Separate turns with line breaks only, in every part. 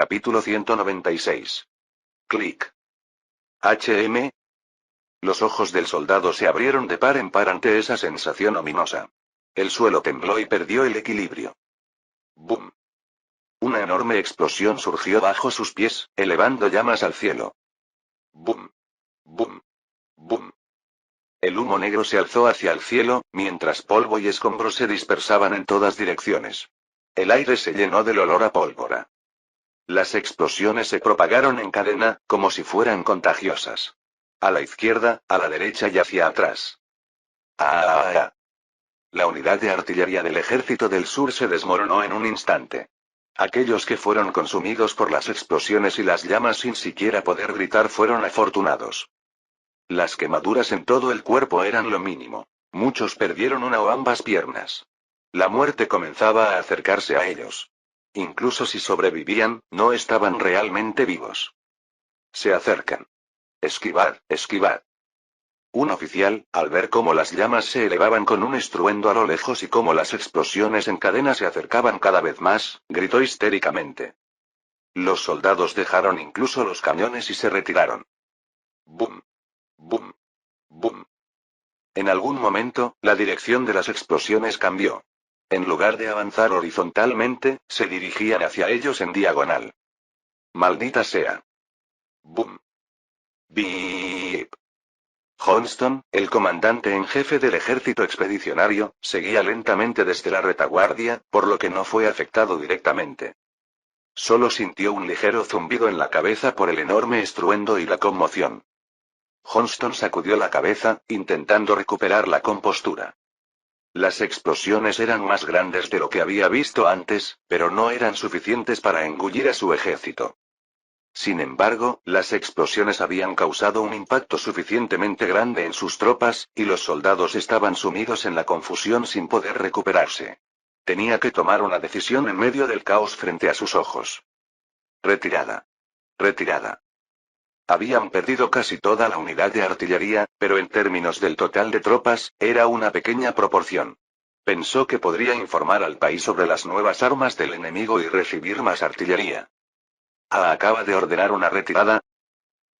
Capítulo 196. Clic. HM. Los ojos del soldado se abrieron de par en par ante esa sensación ominosa. El suelo tembló y perdió el equilibrio. ¡Bum! Una enorme explosión surgió bajo sus pies, elevando llamas al cielo. ¡Bum! ¡Bum! ¡Bum! El humo negro se alzó hacia el cielo, mientras polvo y escombros se dispersaban en todas direcciones. El aire se llenó del olor a pólvora. Las explosiones se propagaron en cadena, como si fueran contagiosas. A la izquierda, a la derecha y hacia atrás. ¡Ah! La unidad de artillería del Ejército del Sur se desmoronó en un instante. Aquellos que fueron consumidos por las explosiones y las llamas sin siquiera poder gritar fueron afortunados. Las quemaduras en todo el cuerpo eran lo mínimo. Muchos perdieron una o ambas piernas. La muerte comenzaba a acercarse a ellos. Incluso si sobrevivían, no estaban realmente vivos. Se acercan. Esquivad, esquivad. Un oficial, al ver cómo las llamas se elevaban con un estruendo a lo lejos y cómo las explosiones en cadena se acercaban cada vez más, gritó histéricamente. Los soldados dejaron incluso los cañones y se retiraron. ¡Bum! ¡Bum! ¡Bum! En algún momento, la dirección de las explosiones cambió. En lugar de avanzar horizontalmente, se dirigían hacia ellos en diagonal. ¡Maldita sea! ¡Bum! ¡Bip! Johnston, el comandante en jefe del ejército expedicionario, seguía lentamente desde la retaguardia, por lo que no fue afectado directamente. Solo sintió un ligero zumbido en la cabeza por el enorme estruendo y la conmoción. Johnston sacudió la cabeza, intentando recuperar la compostura. Las explosiones eran más grandes de lo que había visto antes, pero no eran suficientes para engullir a su ejército. Sin embargo, las explosiones habían causado un impacto suficientemente grande en sus tropas, y los soldados estaban sumidos en la confusión sin poder recuperarse. Tenía que tomar una decisión en medio del caos frente a sus ojos. Retirada. Retirada. Habían perdido casi toda la unidad de artillería, pero en términos del total de tropas, era una pequeña proporción. Pensó que podría informar al país sobre las nuevas armas del enemigo y recibir más artillería. Acaba de ordenar una retirada.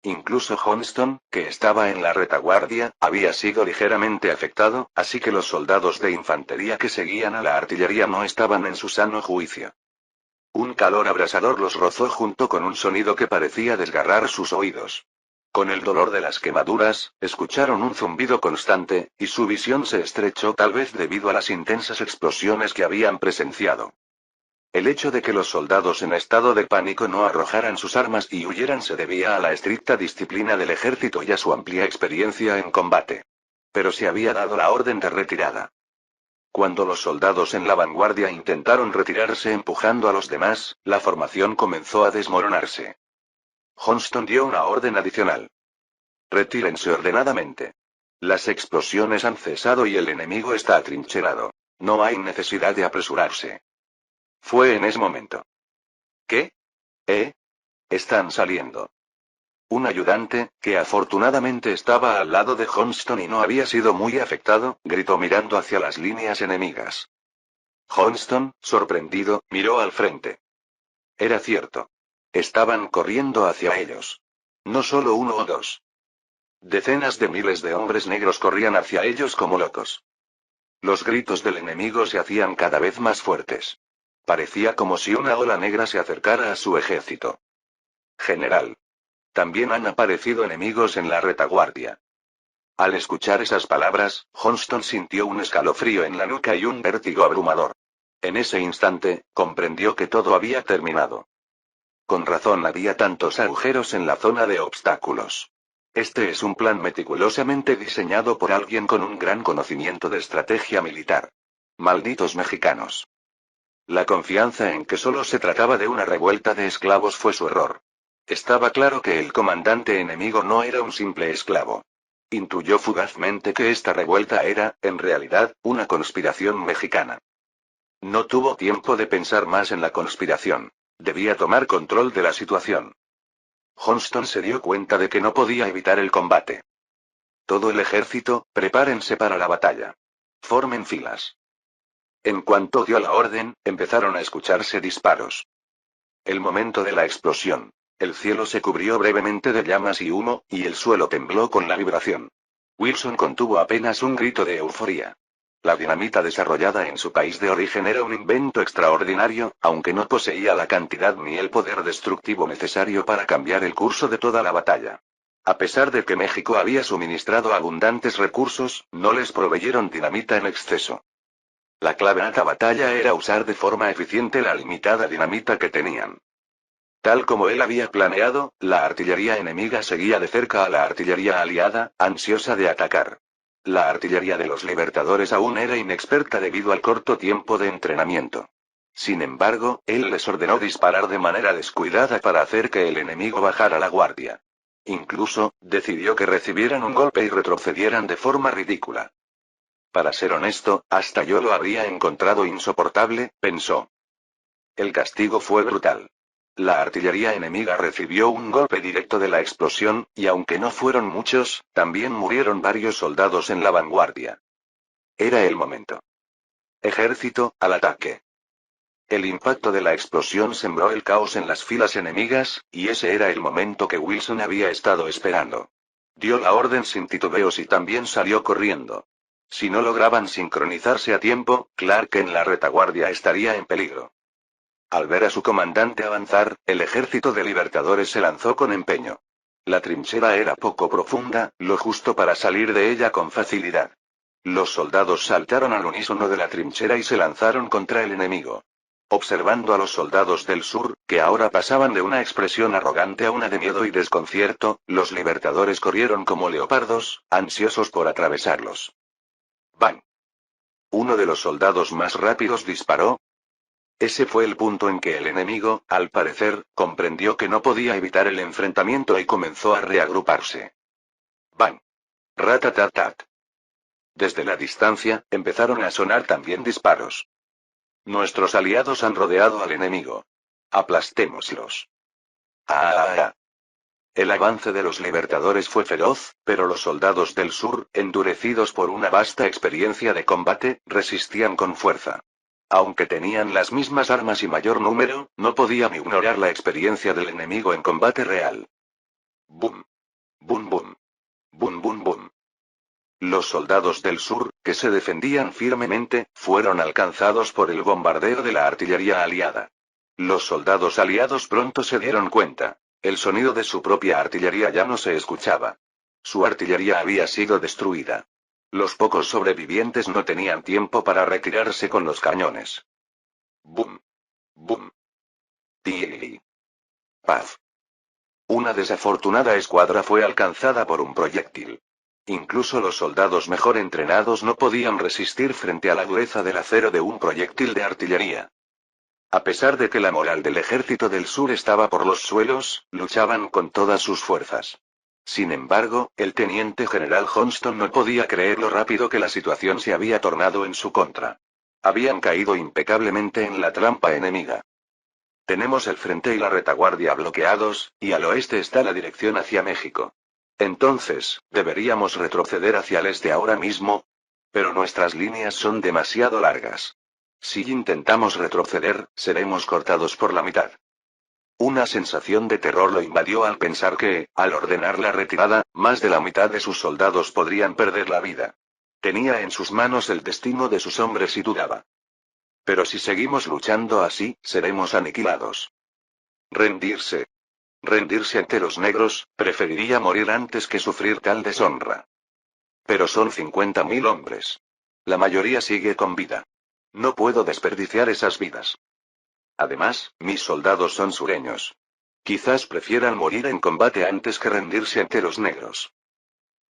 Incluso Johnston, que estaba en la retaguardia, había sido ligeramente afectado, así que los soldados de infantería que seguían a la artillería no estaban en su sano juicio. Un calor abrasador los rozó junto con un sonido que parecía desgarrar sus oídos. Con el dolor de las quemaduras, escucharon un zumbido constante, y su visión se estrechó tal vez debido a las intensas explosiones que habían presenciado. El hecho de que los soldados en estado de pánico no arrojaran sus armas y huyeran se debía a la estricta disciplina del ejército y a su amplia experiencia en combate. Pero se había dado la orden de retirada. Cuando los soldados en la vanguardia intentaron retirarse empujando a los demás, la formación comenzó a desmoronarse. Johnston dio una orden adicional. Retírense ordenadamente. Las explosiones han cesado y el enemigo está atrincherado. No hay necesidad de apresurarse. Fue en ese momento. ¿Qué? Están saliendo. Un ayudante, que afortunadamente estaba al lado de Johnston y no había sido muy afectado, gritó mirando hacia las líneas enemigas. Johnston, sorprendido, miró al frente. Era cierto. Estaban corriendo hacia ellos. No solo uno o dos. Decenas de miles de hombres negros corrían hacia ellos como locos. Los gritos del enemigo se hacían cada vez más fuertes. Parecía como si una ola negra se acercara a su ejército. General. También han aparecido enemigos en la retaguardia. Al escuchar esas palabras, Johnston sintió un escalofrío en la nuca y un vértigo abrumador. En ese instante, comprendió que todo había terminado. Con razón había tantos agujeros en la zona de obstáculos. Este es un plan meticulosamente diseñado por alguien con un gran conocimiento de estrategia militar. Malditos mexicanos. La confianza en que solo se trataba de una revuelta de esclavos fue su error. Estaba claro que el comandante enemigo no era un simple esclavo. Intuyó fugazmente que esta revuelta era, en realidad, una conspiración mexicana. No tuvo tiempo de pensar más en la conspiración. Debía tomar control de la situación. Johnston se dio cuenta de que no podía evitar el combate. Todo el ejército, prepárense para la batalla. Formen filas. En cuanto dio la orden, empezaron a escucharse disparos. El momento de la explosión. El cielo se cubrió brevemente de llamas y humo, y el suelo tembló con la vibración. Wilson contuvo apenas un grito de euforía. La dinamita desarrollada en su país de origen era un invento extraordinario, aunque no poseía la cantidad ni el poder destructivo necesario para cambiar el curso de toda la batalla. A pesar de que México había suministrado abundantes recursos, no les proveyeron dinamita en exceso. La clave en esta batalla era usar de forma eficiente la limitada dinamita que tenían. Tal como él había planeado, la artillería enemiga seguía de cerca a la artillería aliada, ansiosa de atacar. La artillería de los Libertadores aún era inexperta debido al corto tiempo de entrenamiento. Sin embargo, él les ordenó disparar de manera descuidada para hacer que el enemigo bajara la guardia. Incluso, decidió que recibieran un golpe y retrocedieran de forma ridícula. Para ser honesto, hasta yo lo habría encontrado insoportable, pensó. El castigo fue brutal. La artillería enemiga recibió un golpe directo de la explosión, y aunque no fueron muchos, también murieron varios soldados en la vanguardia. Era el momento. Ejército, al ataque. El impacto de la explosión sembró el caos en las filas enemigas, y ese era el momento que Wilson había estado esperando. Dio la orden sin titubeos y también salió corriendo. Si no lograban sincronizarse a tiempo, Clark en la retaguardia estaría en peligro. Al ver a su comandante avanzar, el ejército de Libertadores se lanzó con empeño. La trinchera era poco profunda, lo justo para salir de ella con facilidad. Los soldados saltaron al unísono de la trinchera y se lanzaron contra el enemigo. Observando a los soldados del sur, que ahora pasaban de una expresión arrogante a una de miedo y desconcierto, los Libertadores corrieron como leopardos, ansiosos por atravesarlos. ¡Bang! Uno de los soldados más rápidos disparó. Ese fue el punto en que el enemigo, al parecer, comprendió que no podía evitar el enfrentamiento y comenzó a reagruparse. ¡Bang! Ratatatat. Desde la distancia, empezaron a sonar también disparos. Nuestros aliados han rodeado al enemigo. Aplastémoslos. ¡Ah! El avance de los Libertadores fue feroz, pero los soldados del sur, endurecidos por una vasta experiencia de combate, resistían con fuerza. Aunque tenían las mismas armas y mayor número, no podían ignorar la experiencia del enemigo en combate real. ¡Bum! ¡Bum bum! ¡Bum bum bum! Los soldados del sur, que se defendían firmemente, fueron alcanzados por el bombardeo de la artillería aliada. Los soldados aliados pronto se dieron cuenta. El sonido de su propia artillería ya no se escuchaba. Su artillería había sido destruida. Los pocos sobrevivientes no tenían tiempo para retirarse con los cañones. ¡Bum! ¡Bum! ¡Tiri! ¡Paf! Una desafortunada escuadra fue alcanzada por un proyectil. Incluso los soldados mejor entrenados no podían resistir frente a la dureza del acero de un proyectil de artillería. A pesar de que la moral del ejército del sur estaba por los suelos, luchaban con todas sus fuerzas. Sin embargo, el teniente general Johnston no podía creer lo rápido que la situación se había tornado en su contra. Habían caído impecablemente en la trampa enemiga. Tenemos el frente y la retaguardia bloqueados, y al oeste está la dirección hacia México. Entonces, ¿deberíamos retroceder hacia el este ahora mismo? Pero nuestras líneas son demasiado largas. Si intentamos retroceder, seremos cortados por la mitad. Una sensación de terror lo invadió al pensar que, al ordenar la retirada, más de la mitad de sus soldados podrían perder la vida. Tenía en sus manos el destino de sus hombres y dudaba. Pero si seguimos luchando así, seremos aniquilados. Rendirse. Rendirse ante los negros, preferiría morir antes que sufrir tal deshonra. Pero son 50.000 hombres. La mayoría sigue con vida. No puedo desperdiciar esas vidas. Además, mis soldados son sureños. Quizás prefieran morir en combate antes que rendirse ante los negros.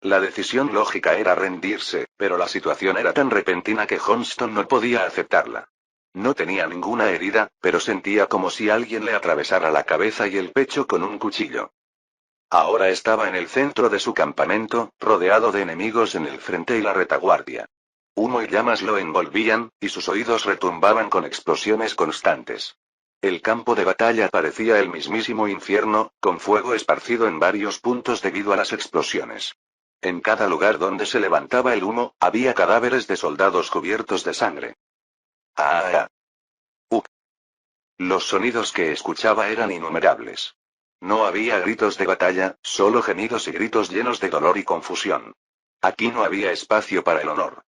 La decisión lógica era rendirse, pero la situación era tan repentina que Johnston no podía aceptarla. No tenía ninguna herida, pero sentía como si alguien le atravesara la cabeza y el pecho con un cuchillo. Ahora estaba en el centro de su campamento, rodeado de enemigos en el frente y la retaguardia. Humo y llamas lo envolvían, y sus oídos retumbaban con explosiones constantes. El campo de batalla parecía el mismísimo infierno, con fuego esparcido en varios puntos debido a las explosiones. En cada lugar donde se levantaba el humo, había cadáveres de soldados cubiertos de sangre. ¡Ah! Los sonidos que escuchaba eran innumerables. No había gritos de batalla, solo gemidos y gritos llenos de dolor y confusión. Aquí no había espacio para el honor.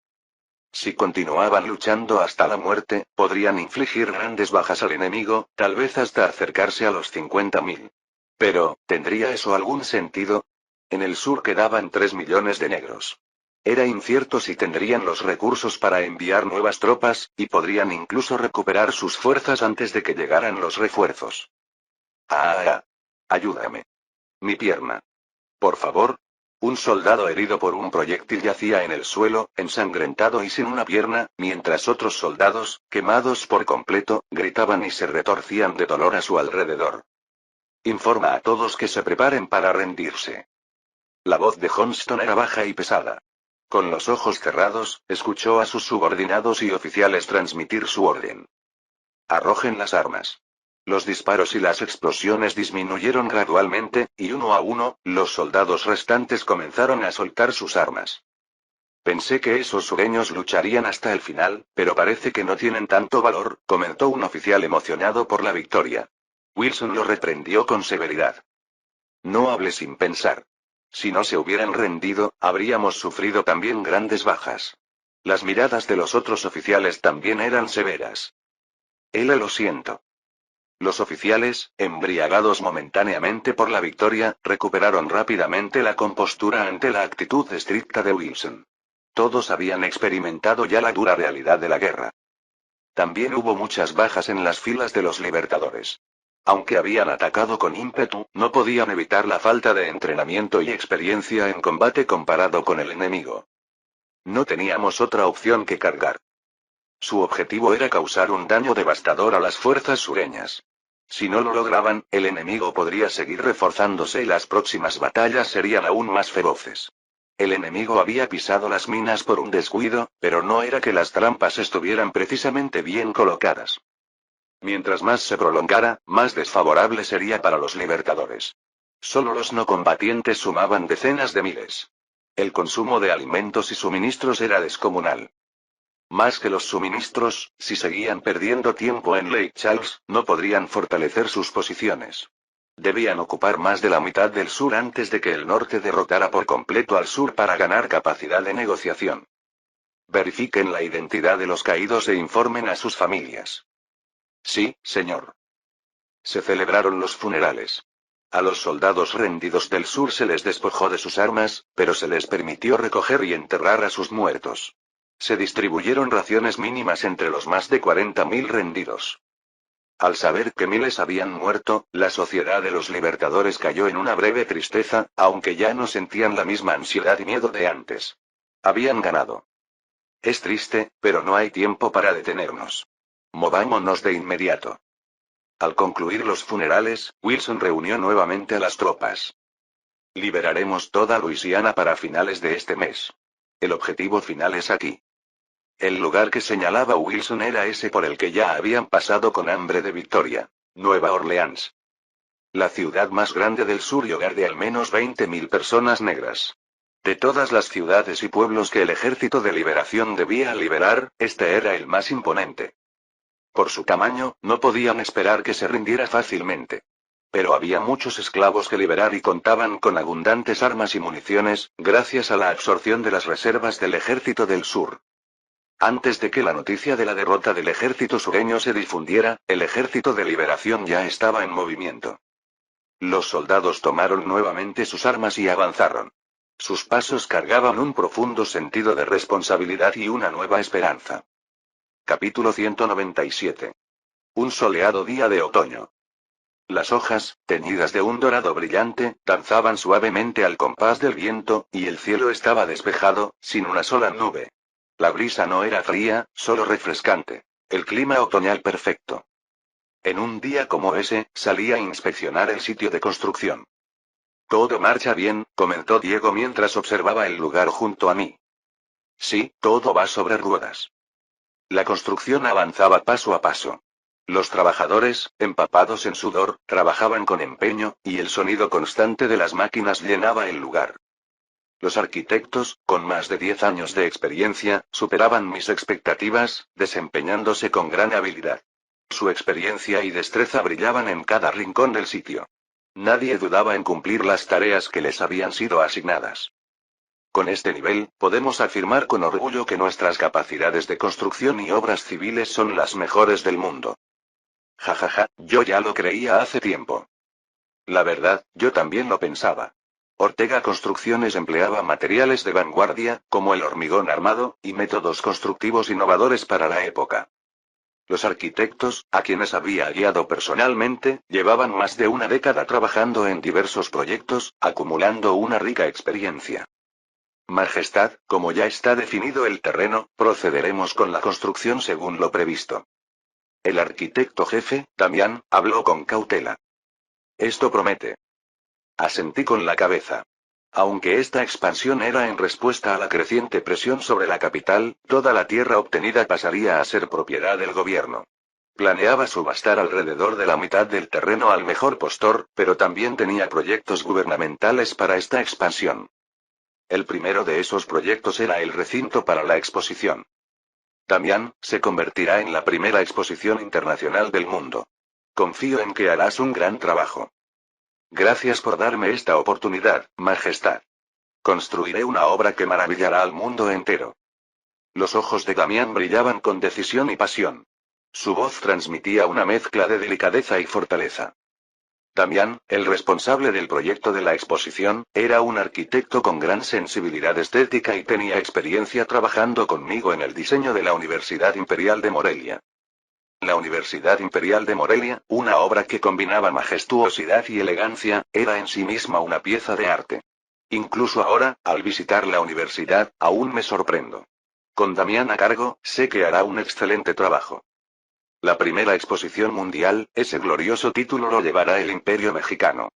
Si continuaban luchando hasta la muerte, podrían infligir grandes bajas al enemigo, tal vez hasta acercarse a los 50.000. Pero, ¿tendría eso algún sentido? En el sur quedaban 3 millones de negros. Era incierto si tendrían los recursos para enviar nuevas tropas, y podrían incluso recuperar sus fuerzas antes de que llegaran los refuerzos. Ayúdame. Mi pierna. Por favor. Un soldado herido por un proyectil yacía en el suelo, ensangrentado y sin una pierna, mientras otros soldados, quemados por completo, gritaban y se retorcían de dolor a su alrededor. Informa a todos que se preparen para rendirse. La voz de Johnston era baja y pesada. Con los ojos cerrados, escuchó a sus subordinados y oficiales transmitir su orden. Arrojen las armas. Los disparos y las explosiones disminuyeron gradualmente, y uno a uno, los soldados restantes comenzaron a soltar sus armas. Pensé que esos sureños lucharían hasta el final, pero parece que no tienen tanto valor, comentó un oficial emocionado por la victoria. Wilson lo reprendió con severidad. No hable sin pensar. Si no se hubieran rendido, habríamos sufrido también grandes bajas. Las miradas de los otros oficiales también eran severas. Lo siento. Los oficiales, embriagados momentáneamente por la victoria, recuperaron rápidamente la compostura ante la actitud estricta de Wilson. Todos habían experimentado ya la dura realidad de la guerra. También hubo muchas bajas en las filas de los libertadores. Aunque habían atacado con ímpetu, no podían evitar la falta de entrenamiento y experiencia en combate comparado con el enemigo. No teníamos otra opción que cargar. Su objetivo era causar un daño devastador a las fuerzas sureñas. Si no lo lograban, el enemigo podría seguir reforzándose y las próximas batallas serían aún más feroces. El enemigo había pisado las minas por un descuido, pero no era que las trampas estuvieran precisamente bien colocadas. Mientras más se prolongara, más desfavorable sería para los libertadores. Solo los no combatientes sumaban decenas de miles. El consumo de alimentos y suministros era descomunal. Más que los suministros, si seguían perdiendo tiempo en Lake Charles, no podrían fortalecer sus posiciones. Debían ocupar más de la mitad del sur antes de que el norte derrotara por completo al sur para ganar capacidad de negociación. Verifiquen la identidad de los caídos e informen a sus familias. Sí, señor. Se celebraron los funerales. A los soldados rendidos del sur se les despojó de sus armas, pero se les permitió recoger y enterrar a sus muertos. Se distribuyeron raciones mínimas entre los más de 40.000 rendidos. Al saber que miles habían muerto, la sociedad de los libertadores cayó en una breve tristeza, aunque ya no sentían la misma ansiedad y miedo de antes. Habían ganado. Es triste, pero no hay tiempo para detenernos. Movámonos de inmediato. Al concluir los funerales, Wilson reunió nuevamente a las tropas. Liberaremos toda Luisiana para finales de este mes. El objetivo final es aquí. El lugar que señalaba Wilson era ese por el que ya habían pasado con hambre de victoria: Nueva Orleans. La ciudad más grande del sur y hogar de al menos 20.000 personas negras. De todas las ciudades y pueblos que el Ejército de Liberación debía liberar, este era el más imponente. Por su tamaño, no podían esperar que se rindiera fácilmente. Pero había muchos esclavos que liberar y contaban con abundantes armas y municiones, gracias a la absorción de las reservas del Ejército del Sur. Antes de que la noticia de la derrota del ejército sureño se difundiera, el Ejército de Liberación ya estaba en movimiento. Los soldados tomaron nuevamente sus armas y avanzaron. Sus pasos cargaban un profundo sentido de responsabilidad y una nueva esperanza. Capítulo 197. Un soleado día de otoño. Las hojas, teñidas de un dorado brillante, danzaban suavemente al compás del viento, y el cielo estaba despejado, sin una sola nube. La brisa no era fría, solo refrescante. El clima otoñal perfecto. En un día como ese, salí a inspeccionar el sitio de construcción. Todo marcha bien, comentó Diego mientras observaba el lugar junto a mí. Sí, todo va sobre ruedas. La construcción avanzaba paso a paso. Los trabajadores, empapados en sudor, trabajaban con empeño, y el sonido constante de las máquinas llenaba el lugar. Los arquitectos, con más de 10 años de experiencia, superaban mis expectativas, desempeñándose con gran habilidad. Su experiencia y destreza brillaban en cada rincón del sitio. Nadie dudaba en cumplir las tareas que les habían sido asignadas. Con este nivel, podemos afirmar con orgullo que nuestras capacidades de construcción y obras civiles son las mejores del mundo. Jajaja, yo ya lo creía hace tiempo. La verdad, yo también lo pensaba. Ortega Construcciones empleaba materiales de vanguardia, como el hormigón armado, y métodos constructivos innovadores para la época. Los arquitectos, a quienes había guiado personalmente, llevaban más de una década trabajando en diversos proyectos, acumulando una rica experiencia. Majestad, como ya está definido el terreno, procederemos con la construcción según lo previsto. El arquitecto jefe, Damián, habló con cautela. Esto promete. Asentí con la cabeza. Aunque esta expansión era en respuesta a la creciente presión sobre la capital, toda la tierra obtenida pasaría a ser propiedad del gobierno. Planeaba subastar alrededor de la mitad del terreno al mejor postor, pero también tenía proyectos gubernamentales para esta expansión. El primero de esos proyectos era el recinto para la exposición. Damián, se convertirá en la primera exposición internacional del mundo. Confío en que harás un gran trabajo. Gracias por darme esta oportunidad, Majestad. Construiré una obra que maravillará al mundo entero. Los ojos de Damián brillaban con decisión y pasión. Su voz transmitía una mezcla de delicadeza y fortaleza. Damián, el responsable del proyecto de la exposición, era un arquitecto con gran sensibilidad estética y tenía experiencia trabajando conmigo en el diseño de la Universidad Imperial de Morelia. La Universidad Imperial de Morelia, una obra que combinaba majestuosidad y elegancia, era en sí misma una pieza de arte. Incluso ahora, al visitar la universidad, aún me sorprendo. Con Damián a cargo, sé que hará un excelente trabajo. La primera exposición mundial, ese glorioso título lo llevará el Imperio Mexicano.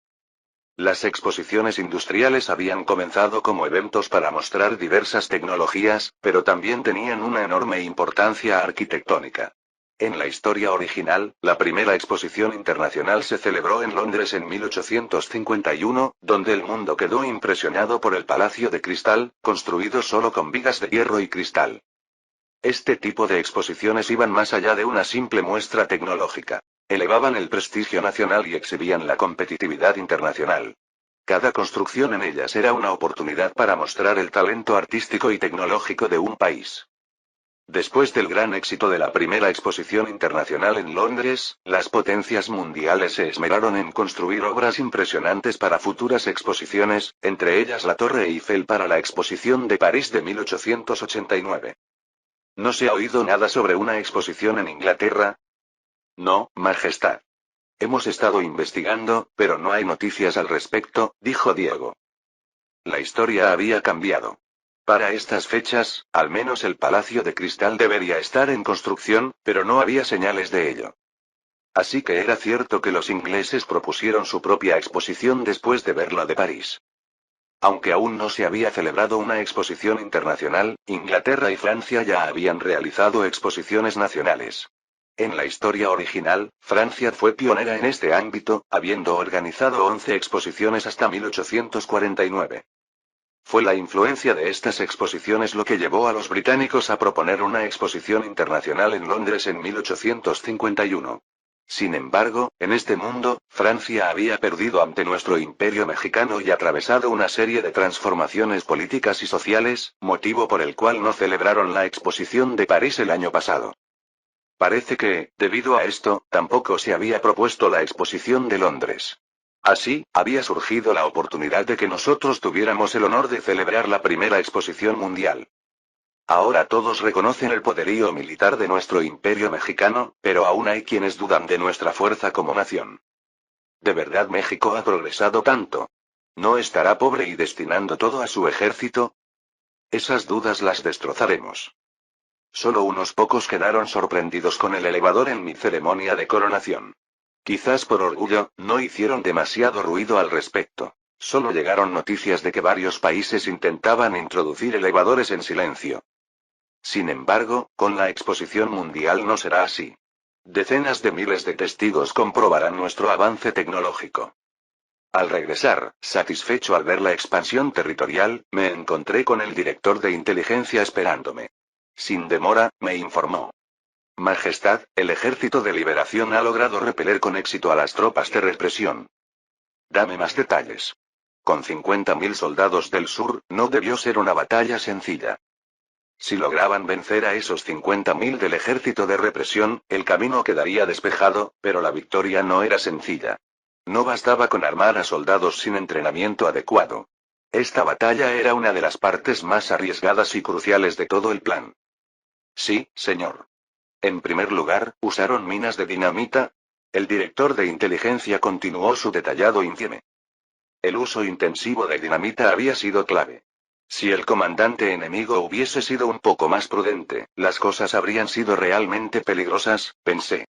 Las exposiciones industriales habían comenzado como eventos para mostrar diversas tecnologías, pero también tenían una enorme importancia arquitectónica. En la historia original, la primera exposición internacional se celebró en Londres en 1851, donde el mundo quedó impresionado por el Palacio de Cristal, construido solo con vigas de hierro y cristal. Este tipo de exposiciones iban más allá de una simple muestra tecnológica. Elevaban el prestigio nacional y exhibían la competitividad internacional. Cada construcción en ellas era una oportunidad para mostrar el talento artístico y tecnológico de un país. Después del gran éxito de la primera exposición internacional en Londres, las potencias mundiales se esmeraron en construir obras impresionantes para futuras exposiciones, entre ellas la Torre Eiffel para la Exposición de París de 1889. ¿No se ha oído nada sobre una exposición en Inglaterra? No, Majestad. Hemos estado investigando, pero no hay noticias al respecto, dijo Diego. La historia había cambiado. Para estas fechas, al menos el Palacio de Cristal debería estar en construcción, pero no había señales de ello. Así que era cierto que los ingleses propusieron su propia exposición después de ver la de París. Aunque aún no se había celebrado una exposición internacional, Inglaterra y Francia ya habían realizado exposiciones nacionales. En la historia original, Francia fue pionera en este ámbito, habiendo organizado 11 exposiciones hasta 1849. Fue la influencia de estas exposiciones lo que llevó a los británicos a proponer una exposición internacional en Londres en 1851. Sin embargo, en este mundo, Francia había perdido ante nuestro imperio mexicano y atravesado una serie de transformaciones políticas y sociales, motivo por el cual no celebraron la exposición de París el año pasado. Parece que, debido a esto, tampoco se había propuesto la exposición de Londres. Así, había surgido la oportunidad de que nosotros tuviéramos el honor de celebrar la primera exposición mundial. Ahora todos reconocen el poderío militar de nuestro imperio mexicano, pero aún hay quienes dudan de nuestra fuerza como nación. ¿De verdad México ha progresado tanto? ¿No estará pobre y destinando todo a su ejército? Esas dudas las destrozaremos. Solo unos pocos quedaron sorprendidos con el elevador en mi ceremonia de coronación. Quizás por orgullo, no hicieron demasiado ruido al respecto. Solo llegaron noticias de que varios países intentaban introducir elevadores en silencio. Sin embargo, con la exposición mundial no será así. Decenas de miles de testigos comprobarán nuestro avance tecnológico. Al regresar, satisfecho al ver la expansión territorial, me encontré con el director de inteligencia esperándome. Sin demora, me informó. Majestad, el Ejército de Liberación ha logrado repeler con éxito a las tropas de represión. Dame más detalles. Con 50.000 soldados del sur, no debió ser una batalla sencilla. Si lograban vencer a esos 50.000 del ejército de represión, el camino quedaría despejado, pero la victoria no era sencilla. No bastaba con armar a soldados sin entrenamiento adecuado. Esta batalla era una de las partes más arriesgadas y cruciales de todo el plan. Sí, señor. En primer lugar, usaron minas de dinamita. El director de inteligencia continuó su detallado informe. El uso intensivo de dinamita había sido clave. Si el comandante enemigo hubiese sido un poco más prudente, las cosas habrían sido realmente peligrosas, pensé.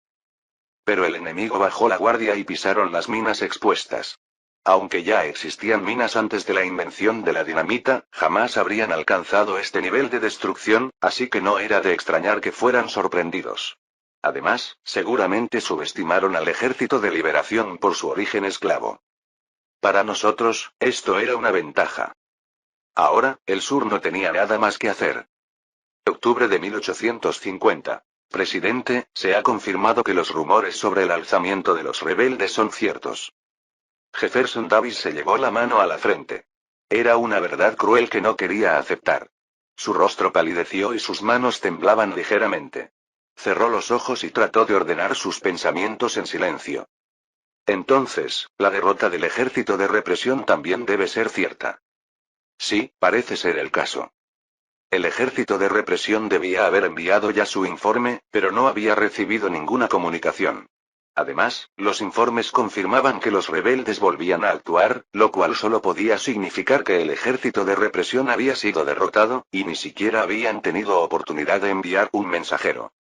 Pero el enemigo bajó la guardia y pisaron las minas expuestas. Aunque ya existían minas antes de la invención de la dinamita, jamás habrían alcanzado este nivel de destrucción, así que no era de extrañar que fueran sorprendidos. Además, seguramente subestimaron al Ejército de Liberación por su origen esclavo. Para nosotros, esto era una ventaja. Ahora, el sur no tenía nada más que hacer. Octubre de 1850. Presidente, se ha confirmado que los rumores sobre el alzamiento de los rebeldes son ciertos. Jefferson Davis se llevó la mano a la frente. Era una verdad cruel que no quería aceptar. Su rostro palideció y sus manos temblaban ligeramente. Cerró los ojos y trató de ordenar sus pensamientos en silencio. Entonces, la derrota del ejército de represión también debe ser cierta. Sí, parece ser el caso. El ejército de represión debía haber enviado ya su informe, pero no había recibido ninguna comunicación. Además, los informes confirmaban que los rebeldes volvían a actuar, lo cual solo podía significar que el ejército de represión había sido derrotado, y ni siquiera habían tenido oportunidad de enviar un mensajero.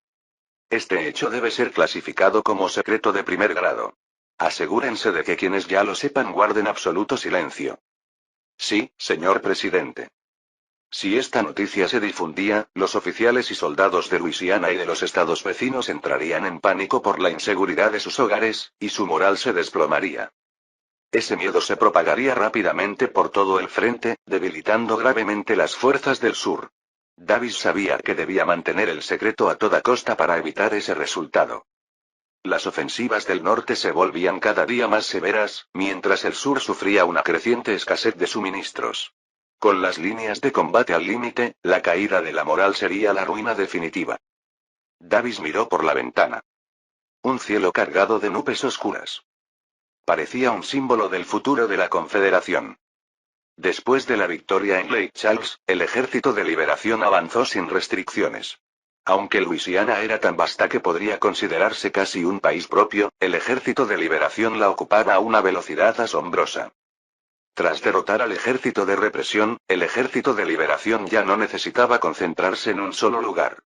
Este hecho debe ser clasificado como secreto de primer grado. Asegúrense de que quienes ya lo sepan guarden absoluto silencio. Sí, señor presidente. Si esta noticia se difundía, los oficiales y soldados de Luisiana y de los estados vecinos entrarían en pánico por la inseguridad de sus hogares, y su moral se desplomaría. Ese miedo se propagaría rápidamente por todo el frente, debilitando gravemente las fuerzas del sur. Davis sabía que debía mantener el secreto a toda costa para evitar ese resultado. Las ofensivas del norte se volvían cada día más severas, mientras el sur sufría una creciente escasez de suministros. Con las líneas de combate al límite, la caída de la moral sería la ruina definitiva. Davis miró por la ventana. Un cielo cargado de nubes oscuras. Parecía un símbolo del futuro de la Confederación. Después de la victoria en Lake Charles, el Ejército de Liberación avanzó sin restricciones. Aunque Luisiana era tan vasta que podría considerarse casi un país propio, el Ejército de Liberación la ocupaba a una velocidad asombrosa. Tras derrotar al ejército de represión, el ejército de liberación ya no necesitaba concentrarse en un solo lugar.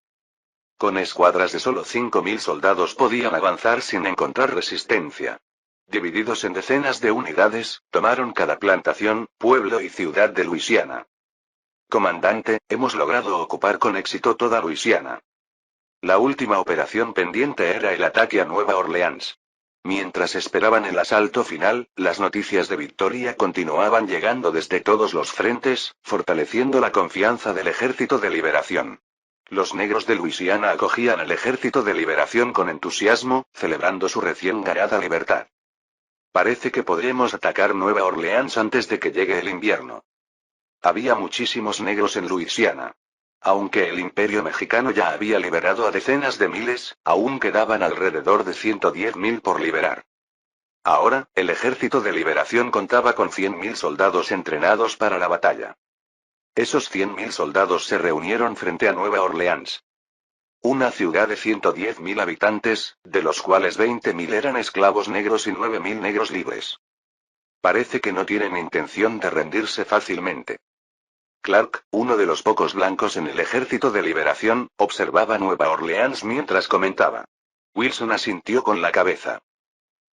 Con escuadras de solo 5.000 soldados podían avanzar sin encontrar resistencia. Divididos en decenas de unidades, tomaron cada plantación, pueblo y ciudad de Luisiana. Comandante, hemos logrado ocupar con éxito toda Luisiana. La última operación pendiente era el ataque a Nueva Orleans. Mientras esperaban el asalto final, las noticias de victoria continuaban llegando desde todos los frentes, fortaleciendo la confianza del Ejército de Liberación. Los negros de Luisiana acogían al Ejército de Liberación con entusiasmo, celebrando su recién ganada libertad. Parece que podremos atacar Nueva Orleans antes de que llegue el invierno. Había muchísimos negros en Luisiana. Aunque el Imperio Mexicano ya había liberado a decenas de miles, aún quedaban alrededor de 110.000 por liberar. Ahora, el Ejército de Liberación contaba con 100.000 soldados entrenados para la batalla. Esos 100.000 soldados se reunieron frente a Nueva Orleans. Una ciudad de 110.000 habitantes, de los cuales 20.000 eran esclavos negros y 9.000 negros libres. Parece que no tienen intención de rendirse fácilmente. Clark, uno de los pocos blancos en el Ejército de Liberación, observaba Nueva Orleans mientras comentaba. Wilson asintió con la cabeza.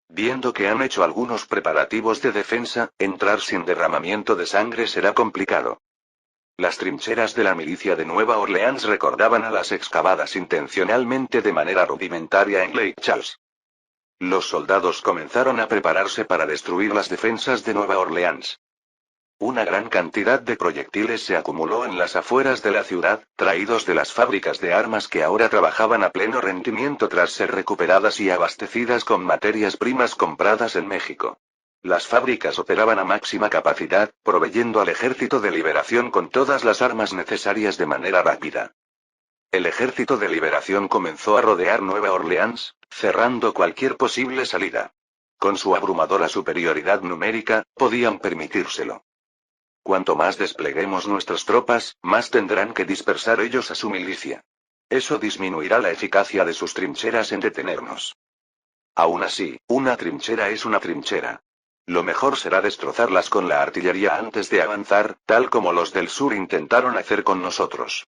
Viendo que han hecho algunos preparativos de defensa, entrar sin derramamiento de sangre será complicado. Las trincheras de la milicia de Nueva Orleans recordaban a las excavadas intencionalmente de manera rudimentaria en Lake Charles. Los soldados comenzaron a prepararse para destruir las defensas de Nueva Orleans. Una gran cantidad de proyectiles se acumuló en las afueras de la ciudad, traídos de las fábricas de armas que ahora trabajaban a pleno rendimiento tras ser recuperadas y abastecidas con materias primas compradas en México. Las fábricas operaban a máxima capacidad, proveyendo al Ejército de Liberación con todas las armas necesarias de manera rápida. El Ejército de Liberación comenzó a rodear Nueva Orleans, cerrando cualquier posible salida. Con su abrumadora superioridad numérica, podían permitírselo. Cuanto más despleguemos nuestras tropas, más tendrán que dispersar ellos a su milicia. Eso disminuirá la eficacia de sus trincheras en detenernos. Aún así, una trinchera es una trinchera. Lo mejor será destrozarlas con la artillería antes de avanzar, tal como los del sur intentaron hacer con nosotros.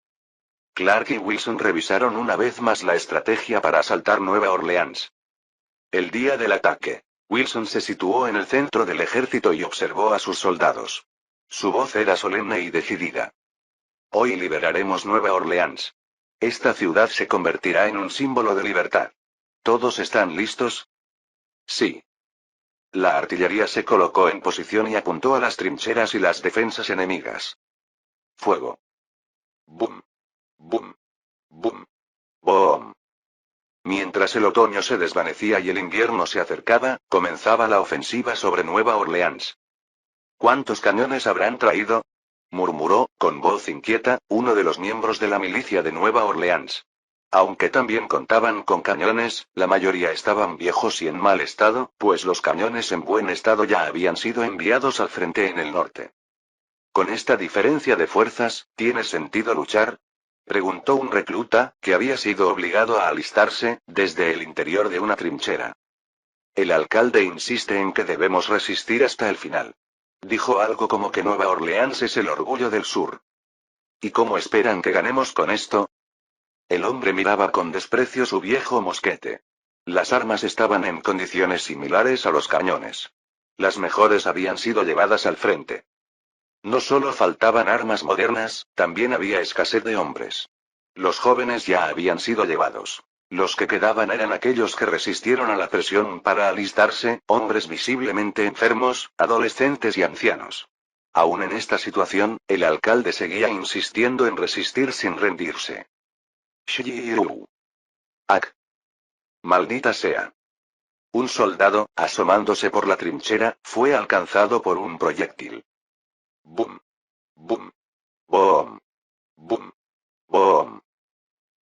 Clark y Wilson revisaron una vez más la estrategia para asaltar Nueva Orleans. El día del ataque, Wilson se situó en el centro del ejército y observó a sus soldados. Su voz era solemne y decidida. Hoy liberaremos Nueva Orleans. Esta ciudad se convertirá en un símbolo de libertad. ¿Todos están listos? Sí. La artillería se colocó en posición y apuntó a las trincheras y las defensas enemigas. Fuego. Bum. Bum. Bum. Boom. Mientras el otoño se desvanecía y el invierno se acercaba, comenzaba la ofensiva sobre Nueva Orleans. ¿Cuántos cañones habrán traído?, murmuró, con voz inquieta, uno de los miembros de la milicia de Nueva Orleans. Aunque también contaban con cañones, la mayoría estaban viejos y en mal estado, pues los cañones en buen estado ya habían sido enviados al frente en el norte. ¿Con esta diferencia de fuerzas, tiene sentido luchar?, preguntó un recluta, que había sido obligado a alistarse, desde el interior de una trinchera. El alcalde insiste en que debemos resistir hasta el final. Dijo algo como que Nueva Orleans es el orgullo del sur. ¿Y cómo esperan que ganemos con esto? El hombre miraba con desprecio su viejo mosquete. Las armas estaban en condiciones similares a los cañones. Las mejores habían sido llevadas al frente. No solo faltaban armas modernas, también había escasez de hombres. Los jóvenes ya habían sido llevados. Los que quedaban eran aquellos que resistieron a la presión para alistarse, hombres visiblemente enfermos, adolescentes y ancianos. Aún en esta situación, el alcalde seguía insistiendo en resistir sin rendirse. Shiru. ¡Ac! Maldita sea. Un soldado, asomándose por la trinchera, fue alcanzado por un proyectil. ¡Bum! ¡Bum! ¡Boom! ¡Bum! ¡Boom!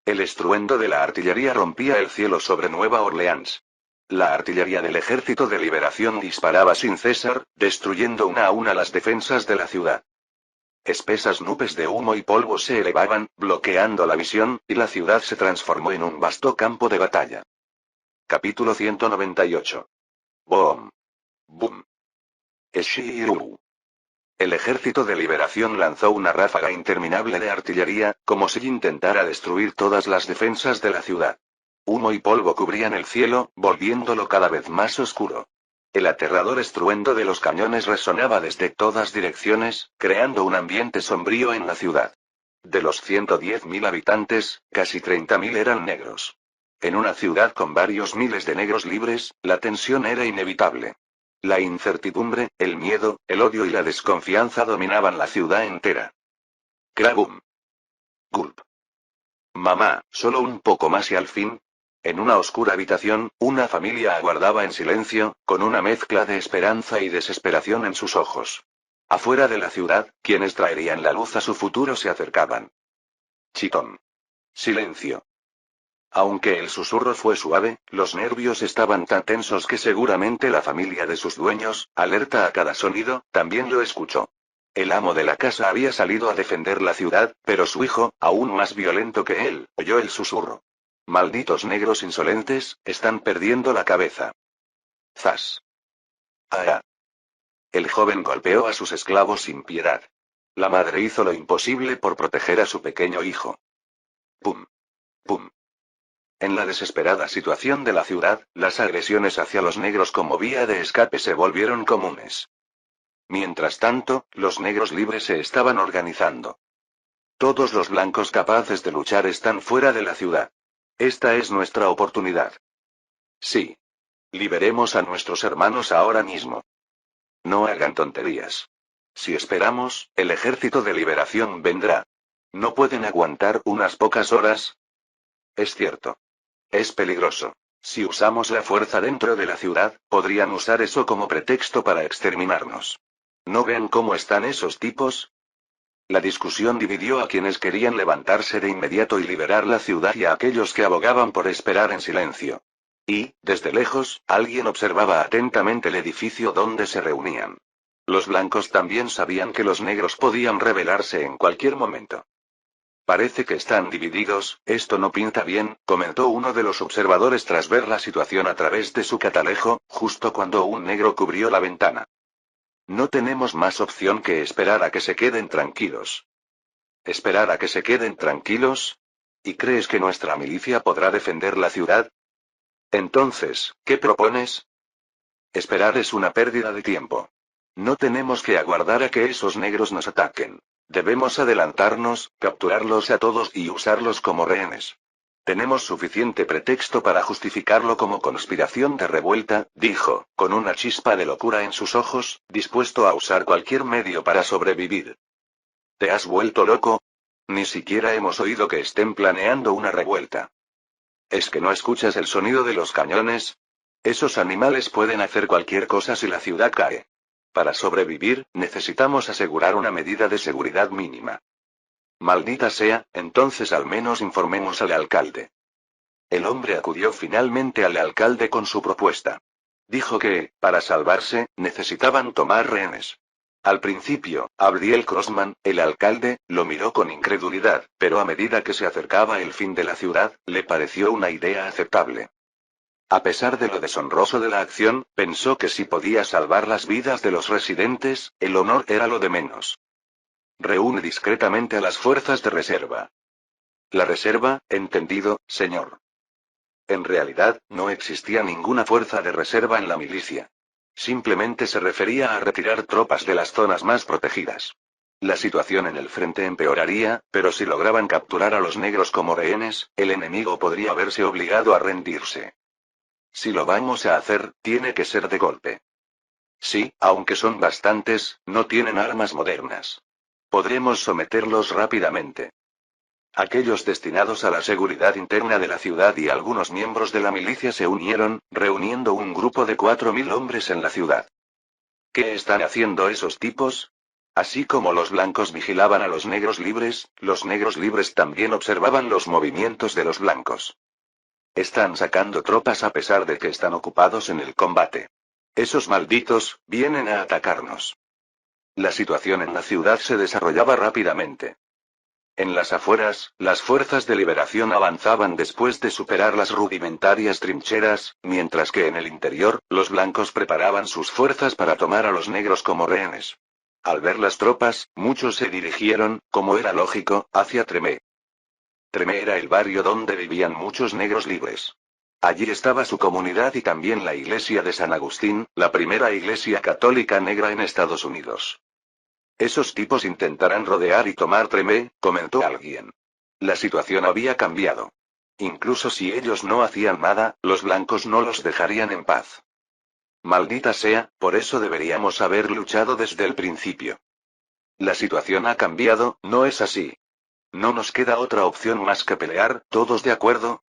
El estruendo de la artillería rompía el cielo sobre Nueva Orleans. La artillería del Ejército de Liberación disparaba sin cesar, destruyendo una a una las defensas de la ciudad. Espesas nubes de humo y polvo se elevaban, bloqueando la visión, y la ciudad se transformó en un vasto campo de batalla. Capítulo 198. Boom. Boom. Eshiru. El Ejército de Liberación lanzó una ráfaga interminable de artillería, como si intentara destruir todas las defensas de la ciudad. Humo y polvo cubrían el cielo, volviéndolo cada vez más oscuro. El aterrador estruendo de los cañones resonaba desde todas direcciones, creando un ambiente sombrío en la ciudad. De los 110.000 habitantes, casi 30.000 eran negros. En una ciudad con varios miles de negros libres, la tensión era inevitable. La incertidumbre, el miedo, el odio y la desconfianza dominaban la ciudad entera. Krabum. Gulp. Mamá, solo un poco más y al fin. En una oscura habitación, una familia aguardaba en silencio, con una mezcla de esperanza y desesperación en sus ojos. Afuera de la ciudad, quienes traerían la luz a su futuro se acercaban. Chitón. Silencio. Aunque el susurro fue suave, los nervios estaban tan tensos que seguramente la familia de sus dueños, alerta a cada sonido, también lo escuchó. El amo de la casa había salido a defender la ciudad, pero su hijo, aún más violento que él, oyó el susurro. Malditos negros insolentes, están perdiendo la cabeza. Zas. Ah. El joven golpeó a sus esclavos sin piedad. La madre hizo lo imposible por proteger a su pequeño hijo. Pum. Pum. En la desesperada situación de la ciudad, las agresiones hacia los negros como vía de escape se volvieron comunes. Mientras tanto, los negros libres se estaban organizando. Todos los blancos capaces de luchar están fuera de la ciudad. Esta es nuestra oportunidad. Sí. Liberemos a nuestros hermanos ahora mismo. No hagan tonterías. Si esperamos, el ejército de liberación vendrá. ¿No pueden aguantar unas pocas horas? Es cierto. Es peligroso. Si usamos la fuerza dentro de la ciudad, podrían usar eso como pretexto para exterminarnos. ¿No ven cómo están esos tipos? La discusión dividió a quienes querían levantarse de inmediato y liberar la ciudad y a aquellos que abogaban por esperar en silencio. Y, desde lejos, alguien observaba atentamente el edificio donde se reunían. Los blancos también sabían que los negros podían rebelarse en cualquier momento. Parece que están divididos, esto no pinta bien, comentó uno de los observadores tras ver la situación a través de su catalejo, justo cuando un negro cubrió la ventana. No tenemos más opción que esperar a que se queden tranquilos. ¿Esperar a que se queden tranquilos? ¿Y crees que nuestra milicia podrá defender la ciudad? Entonces, ¿qué propones? Esperar es una pérdida de tiempo. No tenemos que aguardar a que esos negros nos ataquen. Debemos adelantarnos, capturarlos a todos y usarlos como rehenes. Tenemos suficiente pretexto para justificarlo como conspiración de revuelta, dijo, con una chispa de locura en sus ojos, dispuesto a usar cualquier medio para sobrevivir. ¿Te has vuelto loco? Ni siquiera hemos oído que estén planeando una revuelta. ¿Es que no escuchas el sonido de los cañones? Esos animales pueden hacer cualquier cosa si la ciudad cae. Para sobrevivir, necesitamos asegurar una medida de seguridad mínima. Maldita sea, entonces al menos informemos al alcalde. El hombre acudió finalmente al alcalde con su propuesta. Dijo que, para salvarse, necesitaban tomar rehenes. Al principio, Abdiel Crossman, el alcalde, lo miró con incredulidad, pero a medida que se acercaba el fin de la ciudad, le pareció una idea aceptable. A pesar de lo deshonroso de la acción, pensó que si podía salvar las vidas de los residentes, el honor era lo de menos. Reúne discretamente a las fuerzas de reserva. La reserva, entendido, señor. En realidad, no existía ninguna fuerza de reserva en la milicia. Simplemente se refería a retirar tropas de las zonas más protegidas. La situación en el frente empeoraría, pero si lograban capturar a los negros como rehenes, el enemigo podría verse obligado a rendirse. Si lo vamos a hacer, tiene que ser de golpe. Sí, aunque son bastantes, no tienen armas modernas. Podremos someterlos rápidamente. Aquellos destinados a la seguridad interna de la ciudad y algunos miembros de la milicia se unieron, reuniendo un grupo de 4.000 hombres en la ciudad. ¿Qué están haciendo esos tipos? Así como los blancos vigilaban a los negros libres también observaban los movimientos de los blancos. Están sacando tropas a pesar de que están ocupados en el combate. Esos malditos, vienen a atacarnos. La situación en la ciudad se desarrollaba rápidamente. En las afueras, las fuerzas de liberación avanzaban después de superar las rudimentarias trincheras, mientras que en el interior, los blancos preparaban sus fuerzas para tomar a los negros como rehenes. Al ver las tropas, muchos se dirigieron, como era lógico, hacia Tremé. Tremé era el barrio donde vivían muchos negros libres. Allí estaba su comunidad y también la iglesia de San Agustín, la primera iglesia católica negra en Estados Unidos. Esos tipos intentarán rodear y tomar Tremé, comentó alguien. La situación había cambiado. Incluso si ellos no hacían nada, los blancos no los dejarían en paz. Maldita sea, por eso deberíamos haber luchado desde el principio. La situación ha cambiado, ¿no es así? No nos queda otra opción más que pelear, ¿todos de acuerdo?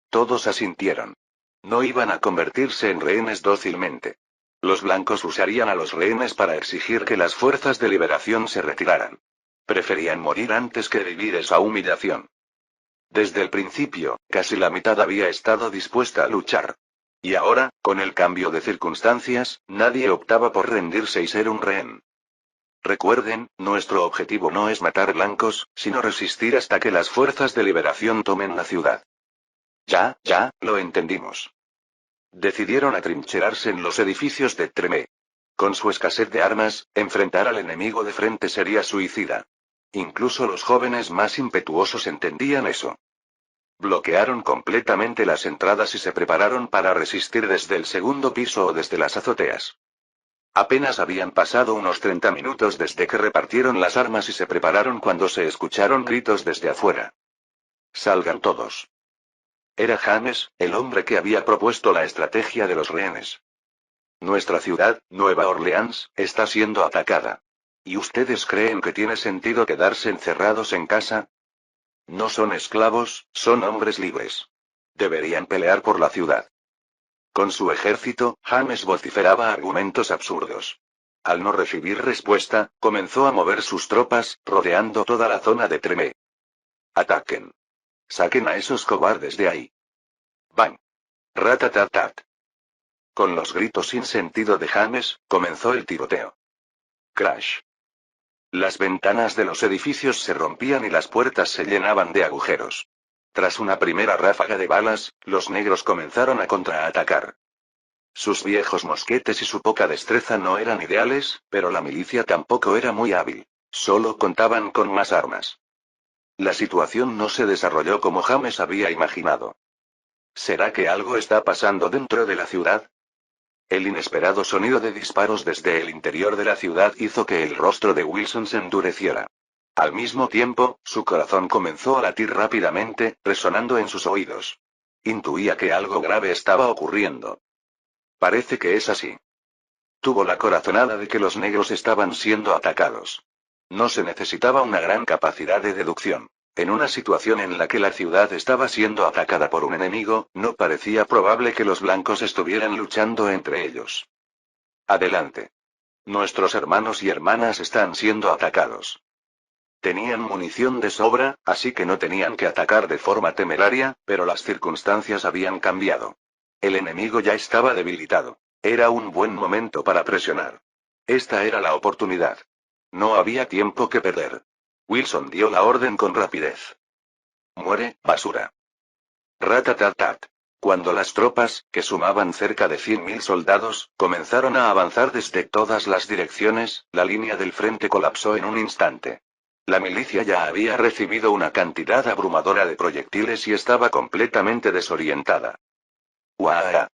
Todos asintieron. No iban a convertirse en rehenes dócilmente. Los blancos usarían a los rehenes para exigir que las fuerzas de liberación se retiraran. Preferían morir antes que vivir esa humillación. Desde el principio, casi la mitad había estado dispuesta a luchar. Y ahora, con el cambio de circunstancias, nadie optaba por rendirse y ser un rehén. Recuerden, nuestro objetivo no es matar blancos, sino resistir hasta que las fuerzas de liberación tomen la ciudad. Ya, lo entendimos. Decidieron atrincherarse en los edificios de Tremé. Con su escasez de armas, enfrentar al enemigo de frente sería suicida. Incluso los jóvenes más impetuosos entendían eso. Bloquearon completamente las entradas y se prepararon para resistir desde el segundo piso o desde las azoteas. Apenas habían pasado unos 30 minutos desde que repartieron las armas y se prepararon cuando se escucharon gritos desde afuera. Salgan todos. Era James, el hombre que había propuesto la estrategia de los rehenes. Nuestra ciudad, Nueva Orleans, está siendo atacada. ¿Y ustedes creen que tiene sentido quedarse encerrados en casa? No son esclavos, son hombres libres. Deberían pelear por la ciudad. Con su ejército, James vociferaba argumentos absurdos. Al no recibir respuesta, comenzó a mover sus tropas, rodeando toda la zona de Tremé. ¡Ataquen! ¡Saquen a esos cobardes de ahí! ¡Bang! ¡Ratatatat! Con los gritos sin sentido de James, comenzó el tiroteo. ¡Crash! Las ventanas de los edificios se rompían y las puertas se llenaban de agujeros. Tras una primera ráfaga de balas, los negros comenzaron a contraatacar. Sus viejos mosquetes y su poca destreza no eran ideales, pero la milicia tampoco era muy hábil. Solo contaban con más armas. La situación no se desarrolló como James había imaginado. ¿Será que algo está pasando dentro de la ciudad? El inesperado sonido de disparos desde el interior de la ciudad hizo que el rostro de Wilson se endureciera. Al mismo tiempo, su corazón comenzó a latir rápidamente, resonando en sus oídos. Intuía que algo grave estaba ocurriendo. Parece que es así. Tuvo la corazonada de que los negros estaban siendo atacados. No se necesitaba una gran capacidad de deducción. En una situación en la que la ciudad estaba siendo atacada por un enemigo, no parecía probable que los blancos estuvieran luchando entre ellos. Adelante. Nuestros hermanos y hermanas están siendo atacados. Tenían munición de sobra, así que no tenían que atacar de forma temeraria, pero las circunstancias habían cambiado. El enemigo ya estaba debilitado. Era un buen momento para presionar. Esta era la oportunidad. No había tiempo que perder. Wilson dio la orden con rapidez. Muere, basura. Ratatatat. Cuando las tropas, que sumaban cerca de 100.000 soldados, comenzaron a avanzar desde todas las direcciones, la línea del frente colapsó en un instante. La milicia ya había recibido una cantidad abrumadora de proyectiles y estaba completamente desorientada. ¡Uah!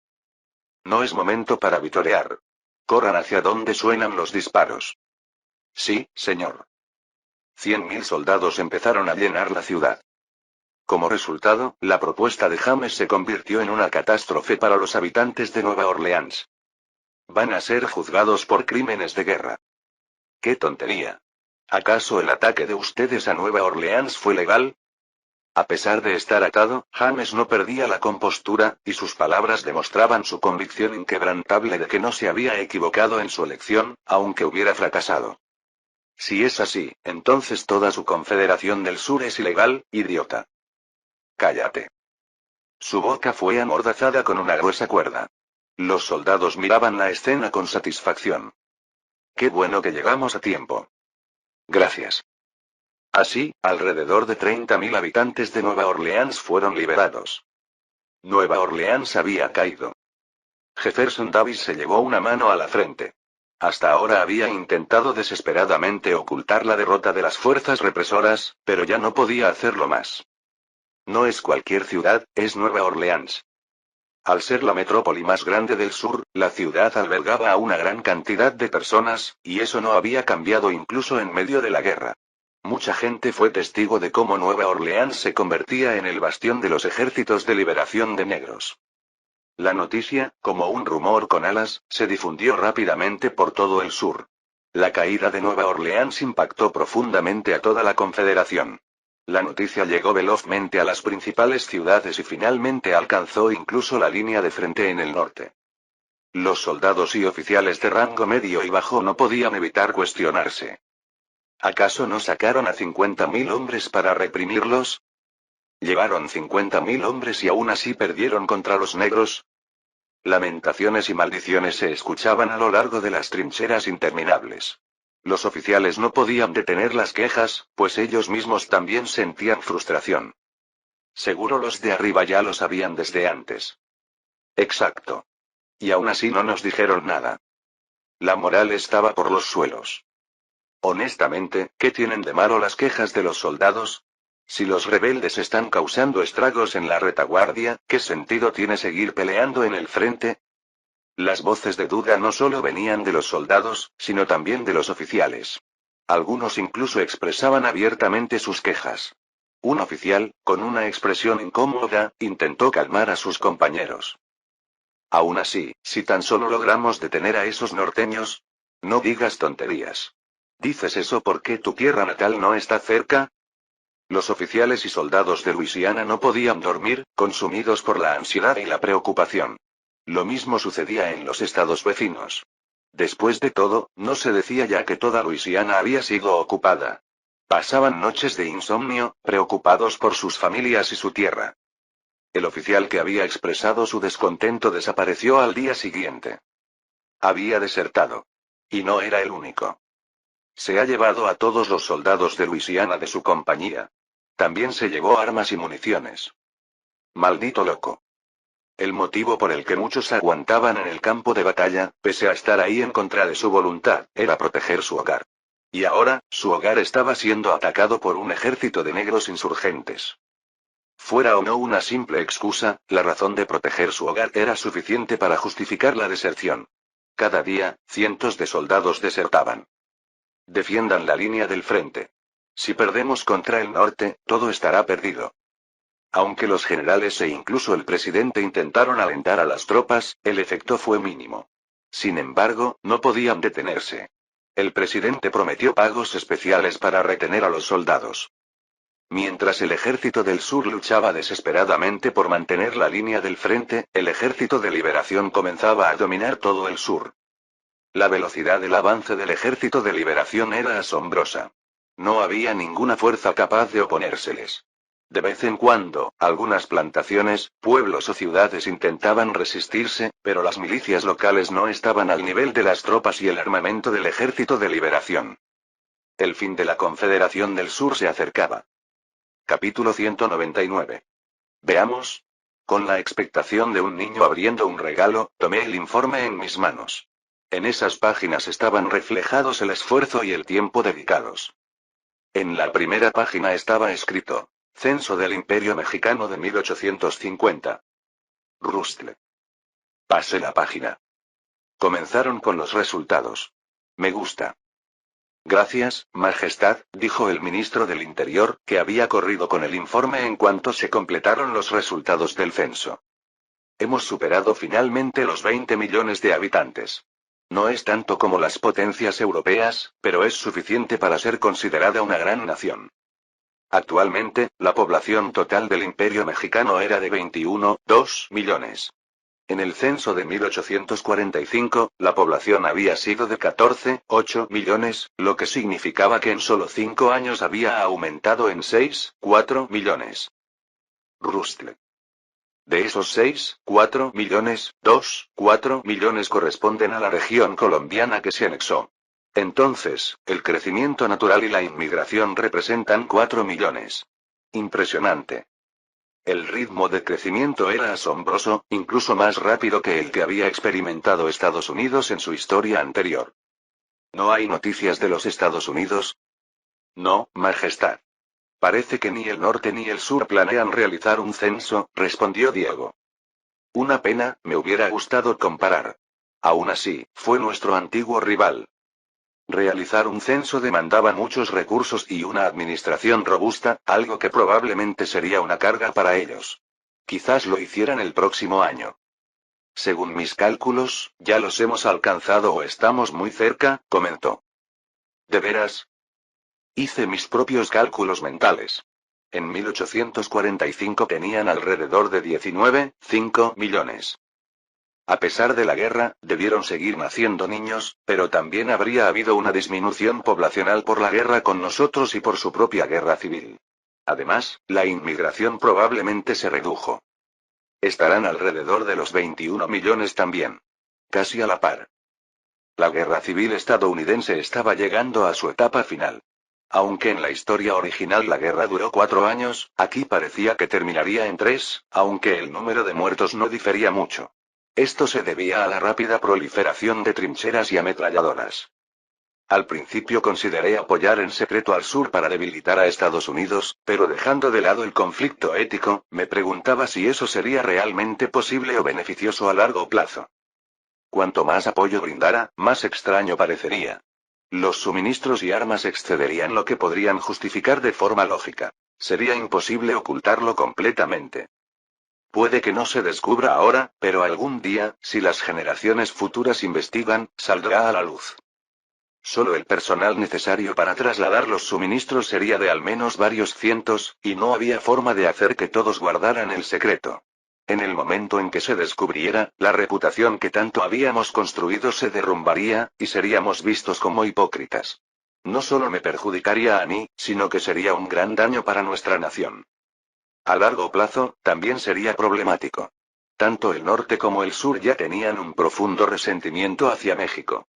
No es momento para vitorear. Corran hacia donde suenan los disparos. Sí, señor. 100.000 soldados empezaron a llenar la ciudad. Como resultado, la propuesta de James se convirtió en una catástrofe para los habitantes de Nueva Orleans. Van a ser juzgados por crímenes de guerra. ¡Qué tontería! ¿Acaso el ataque de ustedes a Nueva Orleans fue legal? A pesar de estar atado, James no perdía la compostura, y sus palabras demostraban su convicción inquebrantable de que no se había equivocado en su elección, aunque hubiera fracasado. Si es así, entonces toda su confederación del sur es ilegal, idiota. Cállate. Su boca fue amordazada con una gruesa cuerda. Los soldados miraban la escena con satisfacción. Qué bueno que llegamos a tiempo. Gracias. Así, alrededor de 30.000 habitantes de Nueva Orleans fueron liberados. Nueva Orleans había caído. Jefferson Davis se llevó una mano a la frente. Hasta ahora había intentado desesperadamente ocultar la derrota de las fuerzas represoras, pero ya no podía hacerlo más. No es cualquier ciudad, es Nueva Orleans. Al ser la metrópoli más grande del sur, la ciudad albergaba a una gran cantidad de personas, y eso no había cambiado incluso en medio de la guerra. Mucha gente fue testigo de cómo Nueva Orleans se convertía en el bastión de los ejércitos de liberación de negros. La noticia, como un rumor con alas, se difundió rápidamente por todo el sur. La caída de Nueva Orleans impactó profundamente a toda la Confederación. La noticia llegó velozmente a las principales ciudades y finalmente alcanzó incluso la línea de frente en el norte. Los soldados y oficiales de rango medio y bajo no podían evitar cuestionarse. ¿Acaso no sacaron a 50.000 hombres para reprimirlos? ¿Llevaron 50.000 hombres y aún así perdieron contra los negros? Lamentaciones y maldiciones se escuchaban a lo largo de las trincheras interminables. Los oficiales no podían detener las quejas, pues ellos mismos también sentían frustración. Seguro los de arriba ya lo sabían desde antes. Exacto. Y aún así no nos dijeron nada. La moral estaba por los suelos. Honestamente, ¿qué tienen de malo las quejas de los soldados? Si los rebeldes están causando estragos en la retaguardia, ¿qué sentido tiene seguir peleando en el frente? Las voces de duda no solo venían de los soldados, sino también de los oficiales. Algunos incluso expresaban abiertamente sus quejas. Un oficial, con una expresión incómoda, intentó calmar a sus compañeros. Aún así, si tan solo logramos detener a esos norteños. No digas tonterías. ¿Dices eso porque tu tierra natal no está cerca? Los oficiales y soldados de Luisiana no podían dormir, consumidos por la ansiedad y la preocupación. Lo mismo sucedía en los estados vecinos. Después de todo, no se decía ya que toda Luisiana había sido ocupada. Pasaban noches de insomnio, preocupados por sus familias y su tierra. El oficial que había expresado su descontento desapareció al día siguiente. Había desertado. Y no era el único. Se ha llevado a todos los soldados de Luisiana de su compañía. También se llevó armas y municiones. Maldito loco. El motivo por el que muchos aguantaban en el campo de batalla, pese a estar ahí en contra de su voluntad, era proteger su hogar. Y ahora, su hogar estaba siendo atacado por un ejército de negros insurgentes. Fuera o no una simple excusa, la razón de proteger su hogar era suficiente para justificar la deserción. Cada día, cientos de soldados desertaban. Defiendan la línea del frente. Si perdemos contra el norte, todo estará perdido. Aunque los generales e incluso el presidente intentaron alentar a las tropas, el efecto fue mínimo. Sin embargo, no podían detenerse. El presidente prometió pagos especiales para retener a los soldados. Mientras el ejército del sur luchaba desesperadamente por mantener la línea del frente, el ejército de liberación comenzaba a dominar todo el sur. La velocidad del avance del ejército de liberación era asombrosa. No había ninguna fuerza capaz de oponérseles. De vez en cuando, algunas plantaciones, pueblos o ciudades intentaban resistirse, pero las milicias locales no estaban al nivel de las tropas y el armamento del ejército de liberación. El fin de la Confederación del Sur se acercaba. Capítulo 199. Veamos. Con la expectación de un niño abriendo un regalo, tomé el informe en mis manos. En esas páginas estaban reflejados el esfuerzo y el tiempo dedicados. En la primera página estaba escrito: Censo del Imperio Mexicano de 1850. Rustle. Pasé la página. Comenzaron con los resultados. Me gusta. Gracias, Majestad, dijo el ministro del Interior, que había corrido con el informe en cuanto se completaron los resultados del censo. Hemos superado finalmente los 20 millones de habitantes. No es tanto como las potencias europeas, pero es suficiente para ser considerada una gran nación. Actualmente, la población total del Imperio Mexicano era de 21,2 millones. En el censo de 1845, la población había sido de 14,8 millones, lo que significaba que en solo 5 años había aumentado en 6,4 millones. Rustle. De esos 6,4 millones, 2,4 millones corresponden a la región colombiana que se anexó. Entonces, el crecimiento natural y la inmigración representan 4 millones. Impresionante. El ritmo de crecimiento era asombroso, incluso más rápido que el que había experimentado Estados Unidos en su historia anterior. ¿No hay noticias de los Estados Unidos? No, Majestad. Parece que ni el norte ni el sur planean realizar un censo, respondió Diego. Una pena, me hubiera gustado comparar. Aún así, fue nuestro antiguo rival. Realizar un censo demandaba muchos recursos y una administración robusta, algo que probablemente sería una carga para ellos. Quizás lo hicieran el próximo año. Según mis cálculos, ya los hemos alcanzado o estamos muy cerca, comentó. ¿De veras? Hice mis propios cálculos mentales. En 1845 tenían alrededor de 19,5 millones. A pesar de la guerra, debieron seguir naciendo niños, pero también habría habido una disminución poblacional por la guerra con nosotros y por su propia guerra civil. Además, la inmigración probablemente se redujo. Estarán alrededor de los 21 millones también. Casi a la par. La guerra civil estadounidense estaba llegando a su etapa final. Aunque en la historia original la guerra duró 4 años, aquí parecía que terminaría en 3, aunque el número de muertos no difería mucho. Esto se debía a la rápida proliferación de trincheras y ametralladoras. Al principio consideré apoyar en secreto al sur para debilitar a Estados Unidos, pero dejando de lado el conflicto ético, me preguntaba si eso sería realmente posible o beneficioso a largo plazo. Cuanto más apoyo brindara, más extraño parecería. Los suministros y armas excederían lo que podrían justificar de forma lógica. Sería imposible ocultarlo completamente. Puede que no se descubra ahora, pero algún día, si las generaciones futuras investigan, saldrá a la luz. Solo el personal necesario para trasladar los suministros sería de al menos varios cientos, y no había forma de hacer que todos guardaran el secreto. En el momento en que se descubriera, la reputación que tanto habíamos construido se derrumbaría, y seríamos vistos como hipócritas. No solo me perjudicaría a mí, sino que sería un gran daño para nuestra nación. A largo plazo, también sería problemático. Tanto el norte como el sur ya tenían un profundo resentimiento hacia México.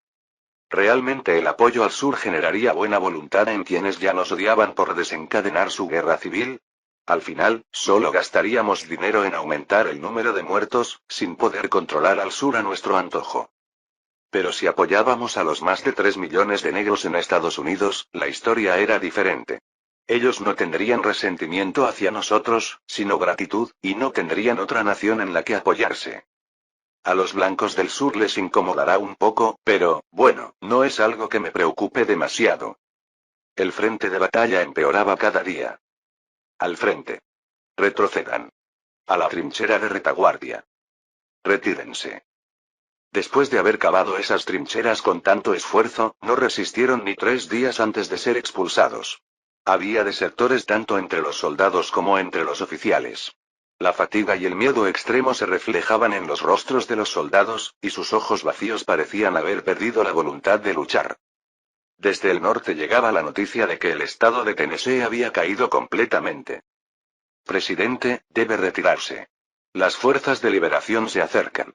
Realmente el apoyo al sur generaría buena voluntad en quienes ya nos odiaban por desencadenar su guerra civil. Al final, solo gastaríamos dinero en aumentar el número de muertos, sin poder controlar al sur a nuestro antojo. Pero si apoyábamos a los más de 3 millones de negros en Estados Unidos, la historia era diferente. Ellos no tendrían resentimiento hacia nosotros, sino gratitud, y no tendrían otra nación en la que apoyarse. A los blancos del sur les incomodará un poco, pero, bueno, no es algo que me preocupe demasiado. El frente de batalla empeoraba cada día. Al frente. Retrocedan. A la trinchera de retaguardia. Retírense. Después de haber cavado esas trincheras con tanto esfuerzo, no resistieron ni 3 días antes de ser expulsados. Había desertores tanto entre los soldados como entre los oficiales. La fatiga y el miedo extremo se reflejaban en los rostros de los soldados, y sus ojos vacíos parecían haber perdido la voluntad de luchar. Desde el norte llegaba la noticia de que el estado de Tennessee había caído completamente. Presidente, debe retirarse. Las fuerzas de liberación se acercan.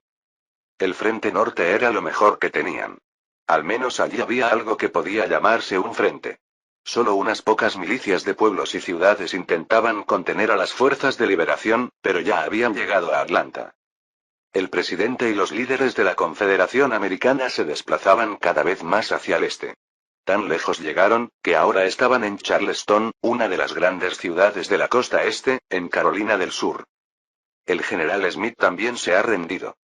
El frente norte era lo mejor que tenían. Al menos allí había algo que podía llamarse un frente. Solo unas pocas milicias de pueblos y ciudades intentaban contener a las fuerzas de liberación, pero ya habían llegado a Atlanta. El presidente y los líderes de la Confederación Americana se desplazaban cada vez más hacia el este. Tan lejos llegaron, que ahora estaban en Charleston, una de las grandes ciudades de la costa este, en Carolina del Sur. El general Smith también se ha rendido.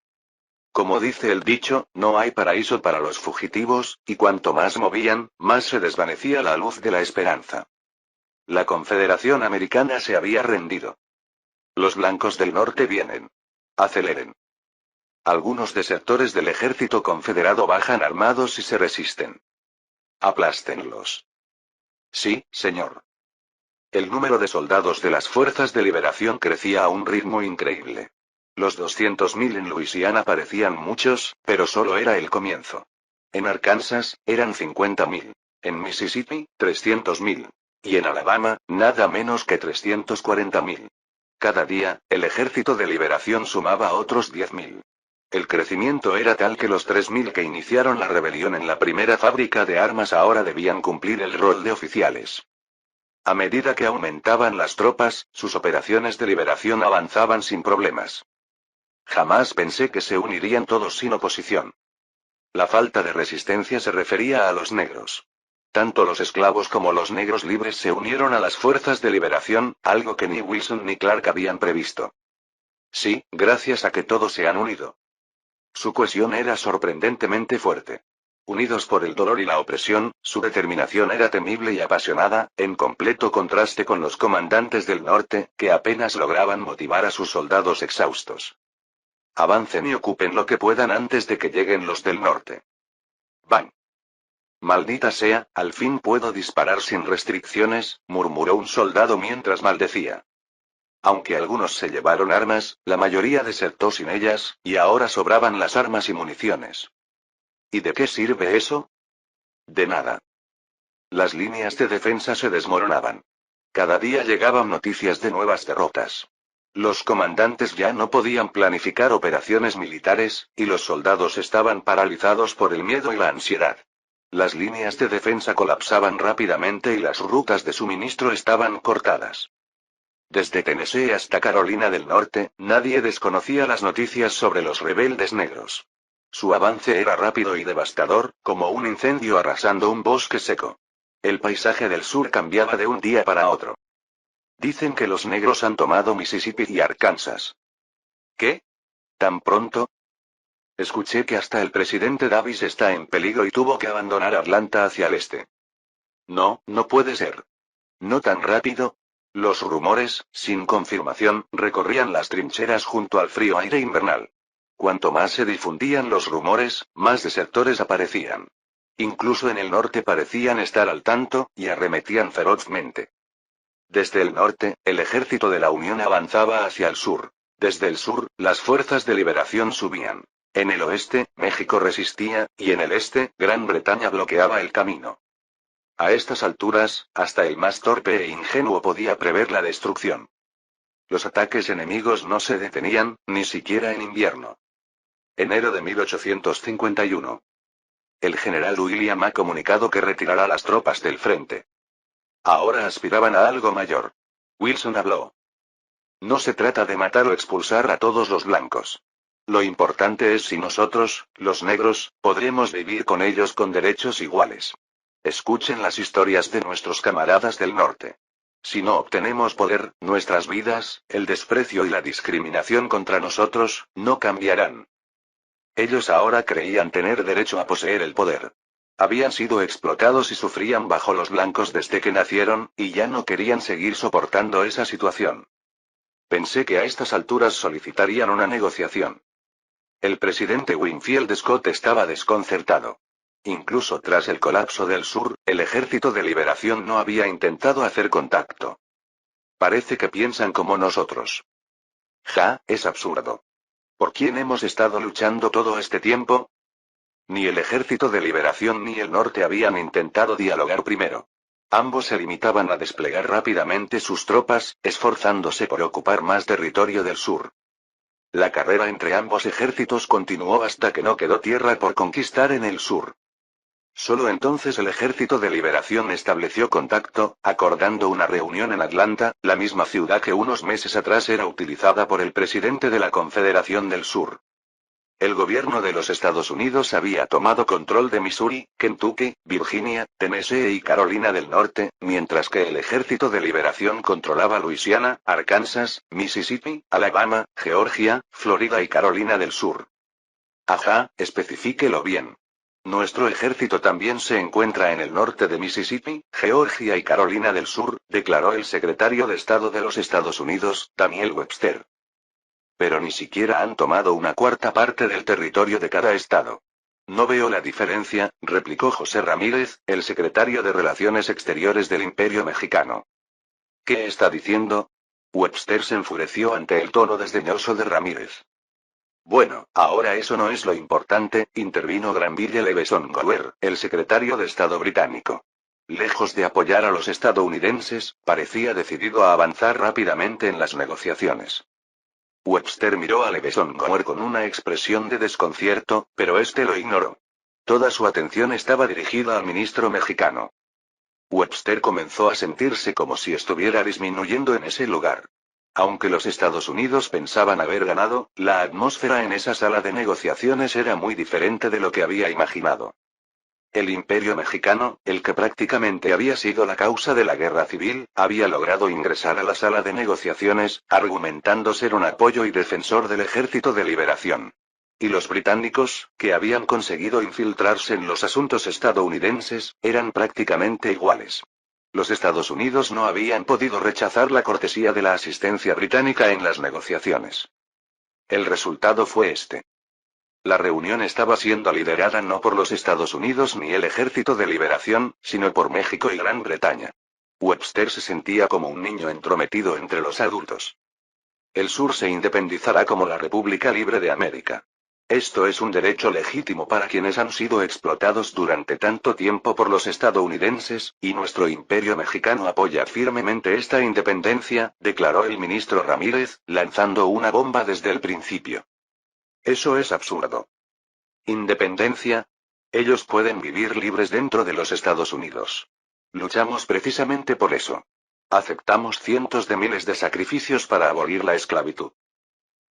Como dice el dicho, no hay paraíso para los fugitivos, y cuanto más movían, más se desvanecía la luz de la esperanza. La Confederación Americana se había rendido. Los blancos del norte vienen. Aceleren. Algunos desertores del ejército confederado bajan armados y se resisten. Aplástenlos. Sí, señor. El número de soldados de las fuerzas de liberación crecía a un ritmo increíble. Los 200.000 en Luisiana parecían muchos, pero solo era el comienzo. En Arkansas, eran 50.000. En Mississippi, 300.000. Y en Alabama, nada menos que 340.000. Cada día, el ejército de liberación sumaba otros 10.000. El crecimiento era tal que los 3.000 que iniciaron la rebelión en la primera fábrica de armas ahora debían cumplir el rol de oficiales. A medida que aumentaban las tropas, sus operaciones de liberación avanzaban sin problemas. Jamás pensé que se unirían todos sin oposición. La falta de resistencia se refería a los negros. Tanto los esclavos como los negros libres se unieron a las fuerzas de liberación, algo que ni Wilson ni Clark habían previsto. Sí, gracias a que todos se han unido. Su cohesión era sorprendentemente fuerte. Unidos por el dolor y la opresión, su determinación era temible y apasionada, en completo contraste con los comandantes del norte, que apenas lograban motivar a sus soldados exhaustos. Avancen y ocupen lo que puedan antes de que lleguen los del norte. ¡Bang! Maldita sea, al fin puedo disparar sin restricciones, murmuró un soldado mientras maldecía. Aunque algunos se llevaron armas, la mayoría desertó sin ellas, y ahora sobraban las armas y municiones. ¿Y de qué sirve eso? De nada. Las líneas de defensa se desmoronaban. Cada día llegaban noticias de nuevas derrotas. Los comandantes ya no podían planificar operaciones militares, y los soldados estaban paralizados por el miedo y la ansiedad. Las líneas de defensa colapsaban rápidamente y las rutas de suministro estaban cortadas. Desde Tennessee hasta Carolina del Norte, nadie desconocía las noticias sobre los rebeldes negros. Su avance era rápido y devastador, como un incendio arrasando un bosque seco. El paisaje del sur cambiaba de un día para otro. Dicen que los negros han tomado Mississippi y Arkansas. ¿Qué? ¿Tan pronto? Escuché que hasta el presidente Davis está en peligro y tuvo que abandonar Atlanta hacia el este. No, no puede ser. ¿No tan rápido? Los rumores, sin confirmación, recorrían las trincheras junto al frío aire invernal. Cuanto más se difundían los rumores, más desertores aparecían. Incluso en el norte parecían estar al tanto, y arremetían ferozmente. Desde el norte, el ejército de la Unión avanzaba hacia el sur. Desde el sur, las fuerzas de liberación subían. En el oeste, México resistía, y en el este, Gran Bretaña bloqueaba el camino. A estas alturas, hasta el más torpe e ingenuo podía prever la destrucción. Los ataques enemigos no se detenían, ni siquiera en invierno. Enero de 1851. El general William ha comunicado que retirará las tropas del frente. Ahora aspiraban a algo mayor. Wilson habló. No se trata de matar o expulsar a todos los blancos. Lo importante es si nosotros, los negros, podremos vivir con ellos con derechos iguales. Escuchen las historias de nuestros camaradas del norte. Si no obtenemos poder, nuestras vidas, el desprecio y la discriminación contra nosotros, no cambiarán. Ellos ahora creían tener derecho a poseer el poder. Habían sido explotados y sufrían bajo los blancos desde que nacieron, y ya no querían seguir soportando esa situación. Pensé que a estas alturas solicitarían una negociación. El presidente Winfield Scott estaba desconcertado. Incluso tras el colapso del sur, el Ejército de Liberación no había intentado hacer contacto. Parece que piensan como nosotros. Ja, es absurdo. ¿Por quién hemos estado luchando todo este tiempo? Ni el Ejército de Liberación ni el Norte habían intentado dialogar primero. Ambos se limitaban a desplegar rápidamente sus tropas, esforzándose por ocupar más territorio del sur. La carrera entre ambos ejércitos continuó hasta que no quedó tierra por conquistar en el sur. Solo entonces el Ejército de Liberación estableció contacto, acordando una reunión en Atlanta, la misma ciudad que unos meses atrás era utilizada por el presidente de la Confederación del Sur. El gobierno de los Estados Unidos había tomado control de Missouri, Kentucky, Virginia, Tennessee y Carolina del Norte, mientras que el Ejército de Liberación controlaba Luisiana, Arkansas, Mississippi, Alabama, Georgia, Florida y Carolina del Sur. Ajá, especifíquelo bien. Nuestro ejército también se encuentra en el norte de Mississippi, Georgia y Carolina del Sur, declaró el secretario de Estado de los Estados Unidos, Daniel Webster. Pero ni siquiera han tomado una cuarta parte del territorio de cada estado. No veo la diferencia, replicó José Ramírez, el secretario de Relaciones Exteriores del Imperio Mexicano. ¿Qué está diciendo? Webster se enfureció ante el tono desdeñoso de Ramírez. Bueno, ahora eso no es lo importante, intervino Granville Leveson Gower, el secretario de Estado británico. Lejos de apoyar a los estadounidenses, parecía decidido a avanzar rápidamente en las negociaciones. Webster miró a Leveson Gower con una expresión de desconcierto, pero este lo ignoró. Toda su atención estaba dirigida al ministro mexicano. Webster comenzó a sentirse como si estuviera disminuyendo en ese lugar. Aunque los Estados Unidos pensaban haber ganado, la atmósfera en esa sala de negociaciones era muy diferente de lo que había imaginado. El Imperio Mexicano, el que prácticamente había sido la causa de la guerra civil, había logrado ingresar a la sala de negociaciones, argumentando ser un apoyo y defensor del Ejército de Liberación. Y los británicos, que habían conseguido infiltrarse en los asuntos estadounidenses, eran prácticamente iguales. Los Estados Unidos no habían podido rechazar la cortesía de la asistencia británica en las negociaciones. El resultado fue este. La reunión estaba siendo liderada no por los Estados Unidos ni el Ejército de Liberación, sino por México y Gran Bretaña. Webster se sentía como un niño entrometido entre los adultos. El sur se independizará como la República Libre de América. Esto es un derecho legítimo para quienes han sido explotados durante tanto tiempo por los estadounidenses, y nuestro imperio mexicano apoya firmemente esta independencia, declaró el ministro Ramírez, lanzando una bomba desde el principio. Eso es absurdo. ¿Independencia? Ellos pueden vivir libres dentro de los Estados Unidos. Luchamos precisamente por eso. Aceptamos cientos de miles de sacrificios para abolir la esclavitud.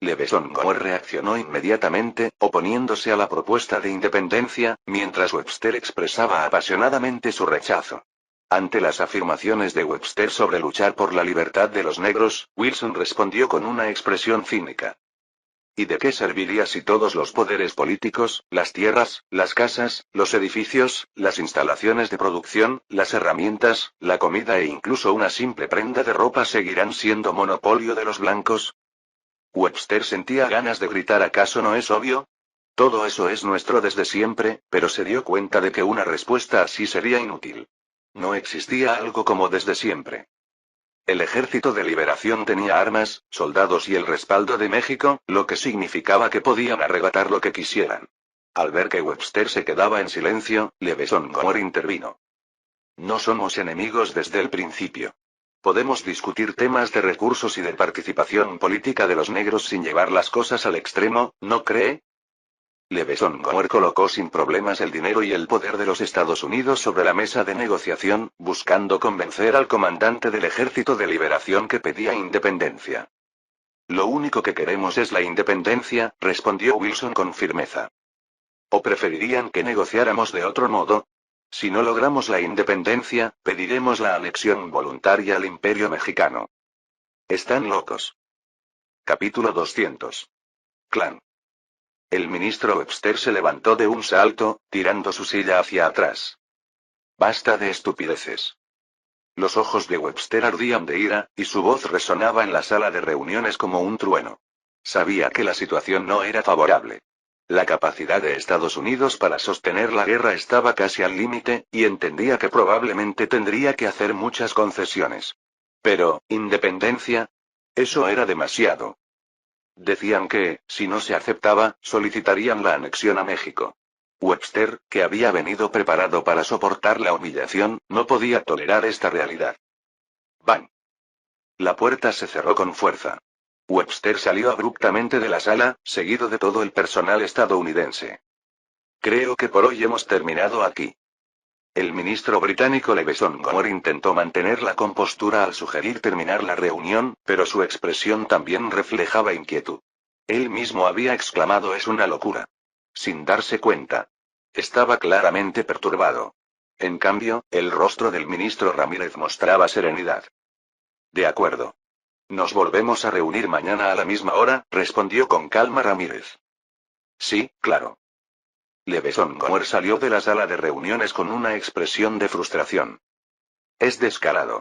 Leveson Gower reaccionó inmediatamente, oponiéndose a la propuesta de independencia, mientras Webster expresaba apasionadamente su rechazo. Ante las afirmaciones de Webster sobre luchar por la libertad de los negros, Wilson respondió con una expresión cínica. ¿Y de qué serviría si todos los poderes políticos, las tierras, las casas, los edificios, las instalaciones de producción, las herramientas, la comida e incluso una simple prenda de ropa seguirán siendo monopolio de los blancos? Webster sentía ganas de gritar: ¿acaso no es obvio? Todo eso es nuestro desde siempre, pero se dio cuenta de que una respuesta así sería inútil. No existía algo como desde siempre. El Ejército de Liberación tenía armas, soldados y el respaldo de México, lo que significaba que podían arrebatar lo que quisieran. Al ver que Webster se quedaba en silencio, Leveson Gower intervino. No somos enemigos desde el principio. Podemos discutir temas de recursos y de participación política de los negros sin llevar las cosas al extremo, ¿no cree? Leveson Gower colocó sin problemas el dinero y el poder de los Estados Unidos sobre la mesa de negociación, buscando convencer al comandante del Ejército de Liberación que pedía independencia. Lo único que queremos es la independencia, respondió Wilson con firmeza. ¿O preferirían que negociáramos de otro modo? Si no logramos la independencia, pediremos la anexión voluntaria al Imperio Mexicano. Están locos. Capítulo 200. Clan. El ministro Webster se levantó de un salto, tirando su silla hacia atrás. Basta de estupideces. Los ojos de Webster ardían de ira, y su voz resonaba en la sala de reuniones como un trueno. Sabía que la situación no era favorable. La capacidad de Estados Unidos para sostener la guerra estaba casi al límite, y entendía que probablemente tendría que hacer muchas concesiones. Pero, ¿independencia? Eso era demasiado. Decían que, si no se aceptaba, solicitarían la anexión a México. Webster, que había venido preparado para soportar la humillación, no podía tolerar esta realidad. ¡Bang! La puerta se cerró con fuerza. Webster salió abruptamente de la sala, seguido de todo el personal estadounidense. Creo que por hoy hemos terminado aquí. El ministro británico Leveson Gower intentó mantener la compostura al sugerir terminar la reunión, pero su expresión también reflejaba inquietud. Él mismo había exclamado «es una locura». Sin darse cuenta. Estaba claramente perturbado. En cambio, el rostro del ministro Ramírez mostraba serenidad. De acuerdo. Nos volvemos a reunir mañana a la misma hora, respondió con calma Ramírez. Sí, claro. Leveson Gower salió de la sala de reuniones con una expresión de frustración. Es descarado.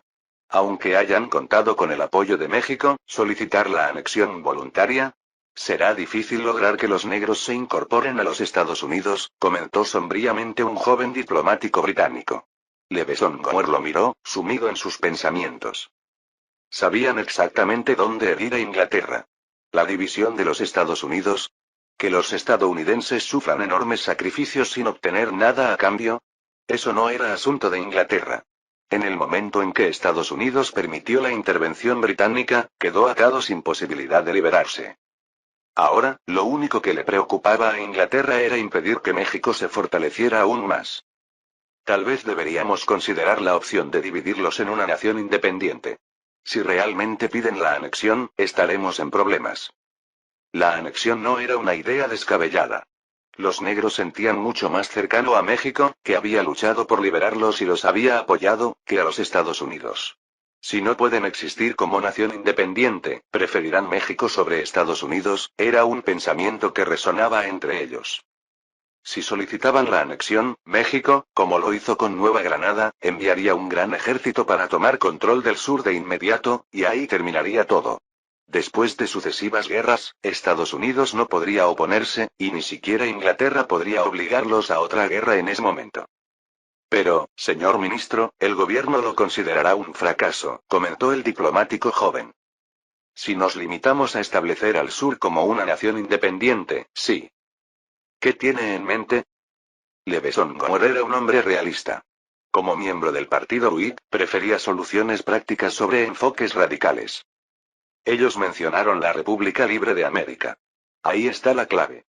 Aunque hayan contado con el apoyo de México, solicitar la anexión voluntaria. Será difícil lograr que los negros se incorporen a los Estados Unidos, comentó sombríamente un joven diplomático británico. Leveson Gower lo miró, sumido en sus pensamientos. Sabían exactamente dónde herir a Inglaterra. La división de los Estados Unidos. ¿Que los estadounidenses sufran enormes sacrificios sin obtener nada a cambio? Eso no era asunto de Inglaterra. En el momento en que Estados Unidos permitió la intervención británica, quedó atado sin posibilidad de liberarse. Ahora, lo único que le preocupaba a Inglaterra era impedir que México se fortaleciera aún más. Tal vez deberíamos considerar la opción de dividirlos en una nación independiente. Si realmente piden la anexión, estaremos en problemas. La anexión no era una idea descabellada. Los negros sentían mucho más cercano a México, que había luchado por liberarlos y los había apoyado, que a los Estados Unidos. Si no pueden existir como nación independiente, preferirán México sobre Estados Unidos, era un pensamiento que resonaba entre ellos. Si solicitaban la anexión, México, como lo hizo con Nueva Granada, enviaría un gran ejército para tomar control del sur de inmediato, y ahí terminaría todo. Después de sucesivas guerras, Estados Unidos no podría oponerse, y ni siquiera Inglaterra podría obligarlos a otra guerra en ese momento. Pero, señor ministro, el gobierno lo considerará un fracaso, comentó el diplomático joven. Si nos limitamos a establecer al sur como una nación independiente, sí. ¿Qué tiene en mente? Leveson Gower era un hombre realista. Como miembro del partido Whig, prefería soluciones prácticas sobre enfoques radicales. Ellos mencionaron la República Libre de América. Ahí está la clave.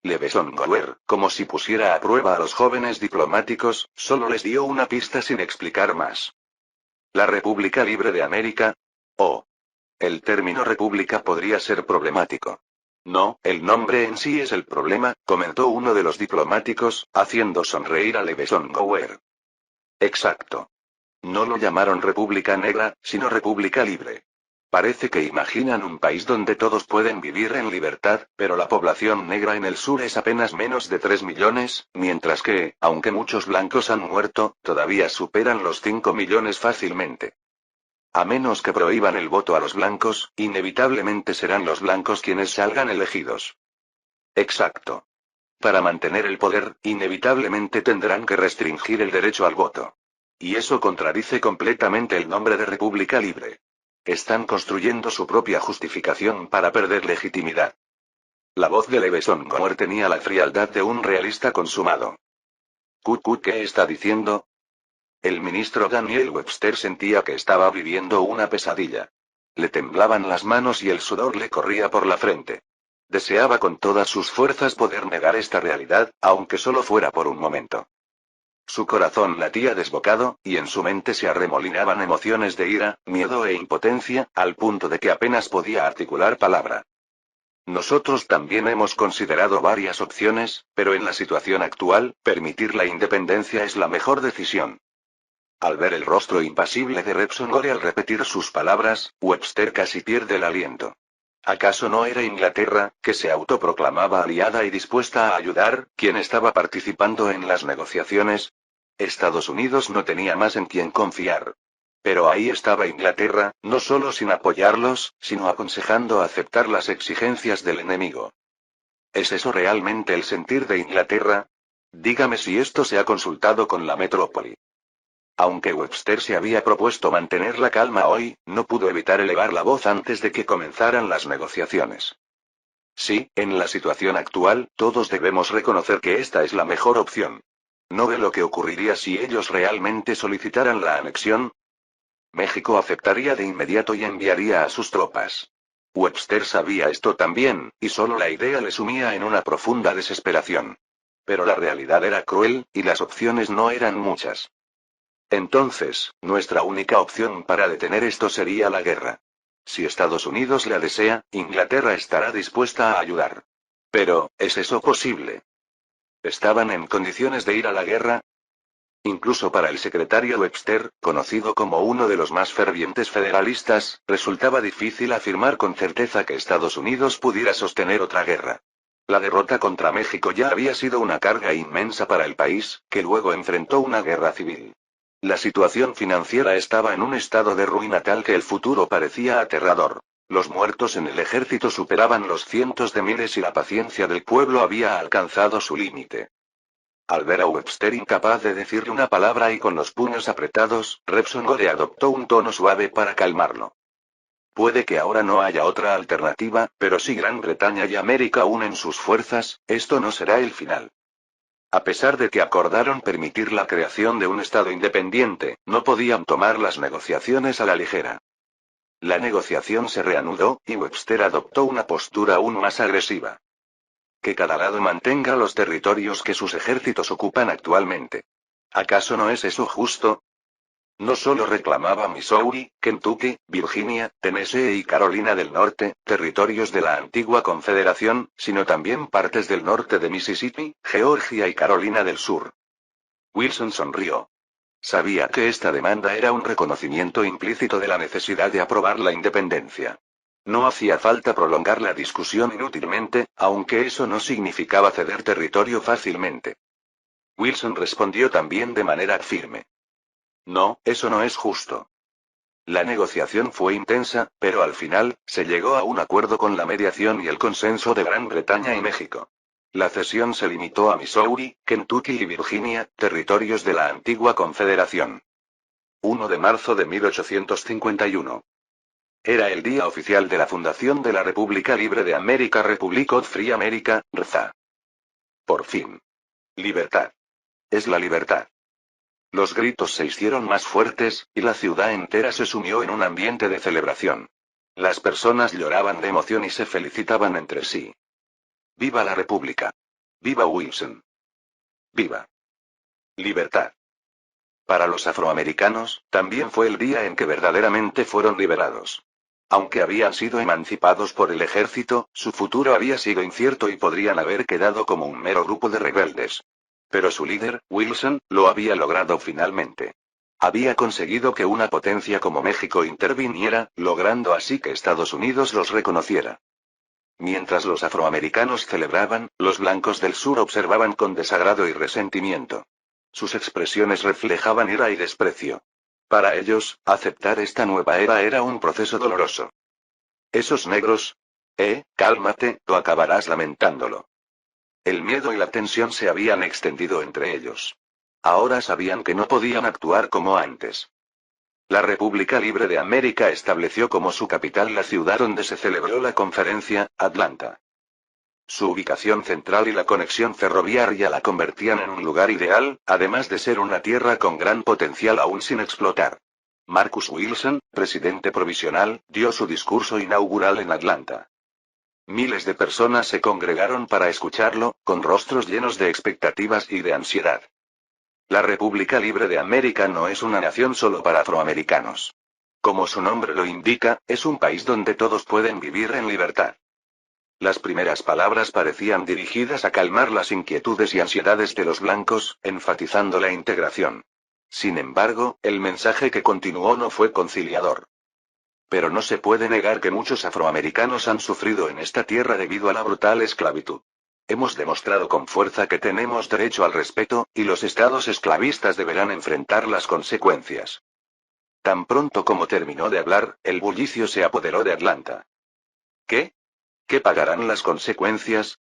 Leveson Gower, como si pusiera a prueba a los jóvenes diplomáticos, solo les dio una pista sin explicar más. ¿La República Libre de América? Oh. El término república podría ser problemático. No, el nombre en sí es el problema, comentó uno de los diplomáticos, haciendo sonreír a Leveson Gower. Exacto. No lo llamaron República Negra, sino República Libre. Parece que imaginan un país donde todos pueden vivir en libertad, pero la población negra en el sur es apenas menos de 3 millones, mientras que, aunque muchos blancos han muerto, todavía superan los 5 millones fácilmente. A menos que prohíban el voto a los blancos, inevitablemente serán los blancos quienes salgan elegidos. Exacto. Para mantener el poder, inevitablemente tendrán que restringir el derecho al voto. Y eso contradice completamente el nombre de República Libre. Están construyendo su propia justificación para perder legitimidad. La voz de Leveson Gower tenía la frialdad de un realista consumado. ¿Qué está diciendo? El ministro Daniel Webster sentía que estaba viviendo una pesadilla. Le temblaban las manos y el sudor le corría por la frente. Deseaba con todas sus fuerzas poder negar esta realidad, aunque solo fuera por un momento. Su corazón latía desbocado, y en su mente se arremolinaban emociones de ira, miedo e impotencia, al punto de que apenas podía articular palabra. Nosotros también hemos considerado varias opciones, pero en la situación actual, permitir la independencia es la mejor decisión. Al ver el rostro impasible de Repson Gore al repetir sus palabras, Webster casi pierde el aliento. ¿Acaso no era Inglaterra, que se autoproclamaba aliada y dispuesta a ayudar, quien estaba participando en las negociaciones? Estados Unidos no tenía más en quien confiar. Pero ahí estaba Inglaterra, no solo sin apoyarlos, sino aconsejando aceptar las exigencias del enemigo. ¿Es eso realmente el sentir de Inglaterra? Dígame si esto se ha consultado con la metrópoli. Aunque Webster se había propuesto mantener la calma hoy, no pudo evitar elevar la voz antes de que comenzaran las negociaciones. Sí, en la situación actual, todos debemos reconocer que esta es la mejor opción. ¿No ve lo que ocurriría si ellos realmente solicitaran la anexión? México aceptaría de inmediato y enviaría a sus tropas. Webster sabía esto también, y solo la idea le sumía en una profunda desesperación. Pero la realidad era cruel, y las opciones no eran muchas. Entonces, nuestra única opción para detener esto sería la guerra. Si Estados Unidos la desea, Inglaterra estará dispuesta a ayudar. Pero, ¿es eso posible? ¿Estaban en condiciones de ir a la guerra? Incluso para el secretario Webster, conocido como uno de los más fervientes federalistas, resultaba difícil afirmar con certeza que Estados Unidos pudiera sostener otra guerra. La derrota contra México ya había sido una carga inmensa para el país, que luego enfrentó una guerra civil. La situación financiera estaba en un estado de ruina tal que el futuro parecía aterrador. Los muertos en el ejército superaban los cientos de miles y la paciencia del pueblo había alcanzado su límite. Al ver a Webster incapaz de decirle una palabra y con los puños apretados, Repson Gore adoptó un tono suave para calmarlo. Puede que ahora no haya otra alternativa, pero si Gran Bretaña y América unen sus fuerzas, esto no será el final. A pesar de que acordaron permitir la creación de un Estado independiente, no podían tomar las negociaciones a la ligera. La negociación se reanudó, y Webster adoptó una postura aún más agresiva. Que cada lado mantenga los territorios que sus ejércitos ocupan actualmente. ¿Acaso no es eso justo? No solo reclamaba Missouri, Kentucky, Virginia, Tennessee y Carolina del Norte, territorios de la antigua Confederación, sino también partes del norte de Mississippi, Georgia y Carolina del Sur. Wilson sonrió. Sabía que esta demanda era un reconocimiento implícito de la necesidad de aprobar la independencia. No hacía falta prolongar la discusión inútilmente, aunque eso no significaba ceder territorio fácilmente. Wilson respondió también de manera firme. No, eso no es justo. La negociación fue intensa, pero al final, se llegó a un acuerdo con la mediación y el consenso de Gran Bretaña y México. La cesión se limitó a Missouri, Kentucky y Virginia, territorios de la antigua Confederación. 1 de marzo de 1851. Era el día oficial de la fundación de la República Libre de América, Republic of Free America, RFA. Por fin. Libertad. Es la libertad. Los gritos se hicieron más fuertes, y la ciudad entera se sumió en un ambiente de celebración. Las personas lloraban de emoción y se felicitaban entre sí. ¡Viva la República! ¡Viva Wilson! ¡Viva! Libertad. Para los afroamericanos, también fue el día en que verdaderamente fueron liberados. Aunque habían sido emancipados por el ejército, su futuro había sido incierto y podrían haber quedado como un mero grupo de rebeldes. Pero su líder, Wilson, lo había logrado finalmente. Había conseguido que una potencia como México interviniera, logrando así que Estados Unidos los reconociera. Mientras los afroamericanos celebraban, los blancos del sur observaban con desagrado y resentimiento. Sus expresiones reflejaban ira y desprecio. Para ellos, aceptar esta nueva era era un proceso doloroso. Esos negros. Cálmate, o acabarás lamentándolo. El miedo y la tensión se habían extendido entre ellos. Ahora sabían que no podían actuar como antes. La República Libre de América estableció como su capital la ciudad donde se celebró la conferencia, Atlanta. Su ubicación central y la conexión ferroviaria la convertían en un lugar ideal, además de ser una tierra con gran potencial aún sin explotar. Marcus Wilson, presidente provisional, dio su discurso inaugural en Atlanta. Miles de personas se congregaron para escucharlo, con rostros llenos de expectativas y de ansiedad. La República Libre de América no es una nación solo para afroamericanos. Como su nombre lo indica, es un país donde todos pueden vivir en libertad. Las primeras palabras parecían dirigidas a calmar las inquietudes y ansiedades de los blancos, enfatizando la integración. Sin embargo, el mensaje que continuó no fue conciliador. Pero no se puede negar que muchos afroamericanos han sufrido en esta tierra debido a la brutal esclavitud. Hemos demostrado con fuerza que tenemos derecho al respeto, y los estados esclavistas deberán enfrentar las consecuencias. Tan pronto como terminó de hablar, el bullicio se apoderó de Atlanta. ¿Qué? ¿Qué pagarán las consecuencias?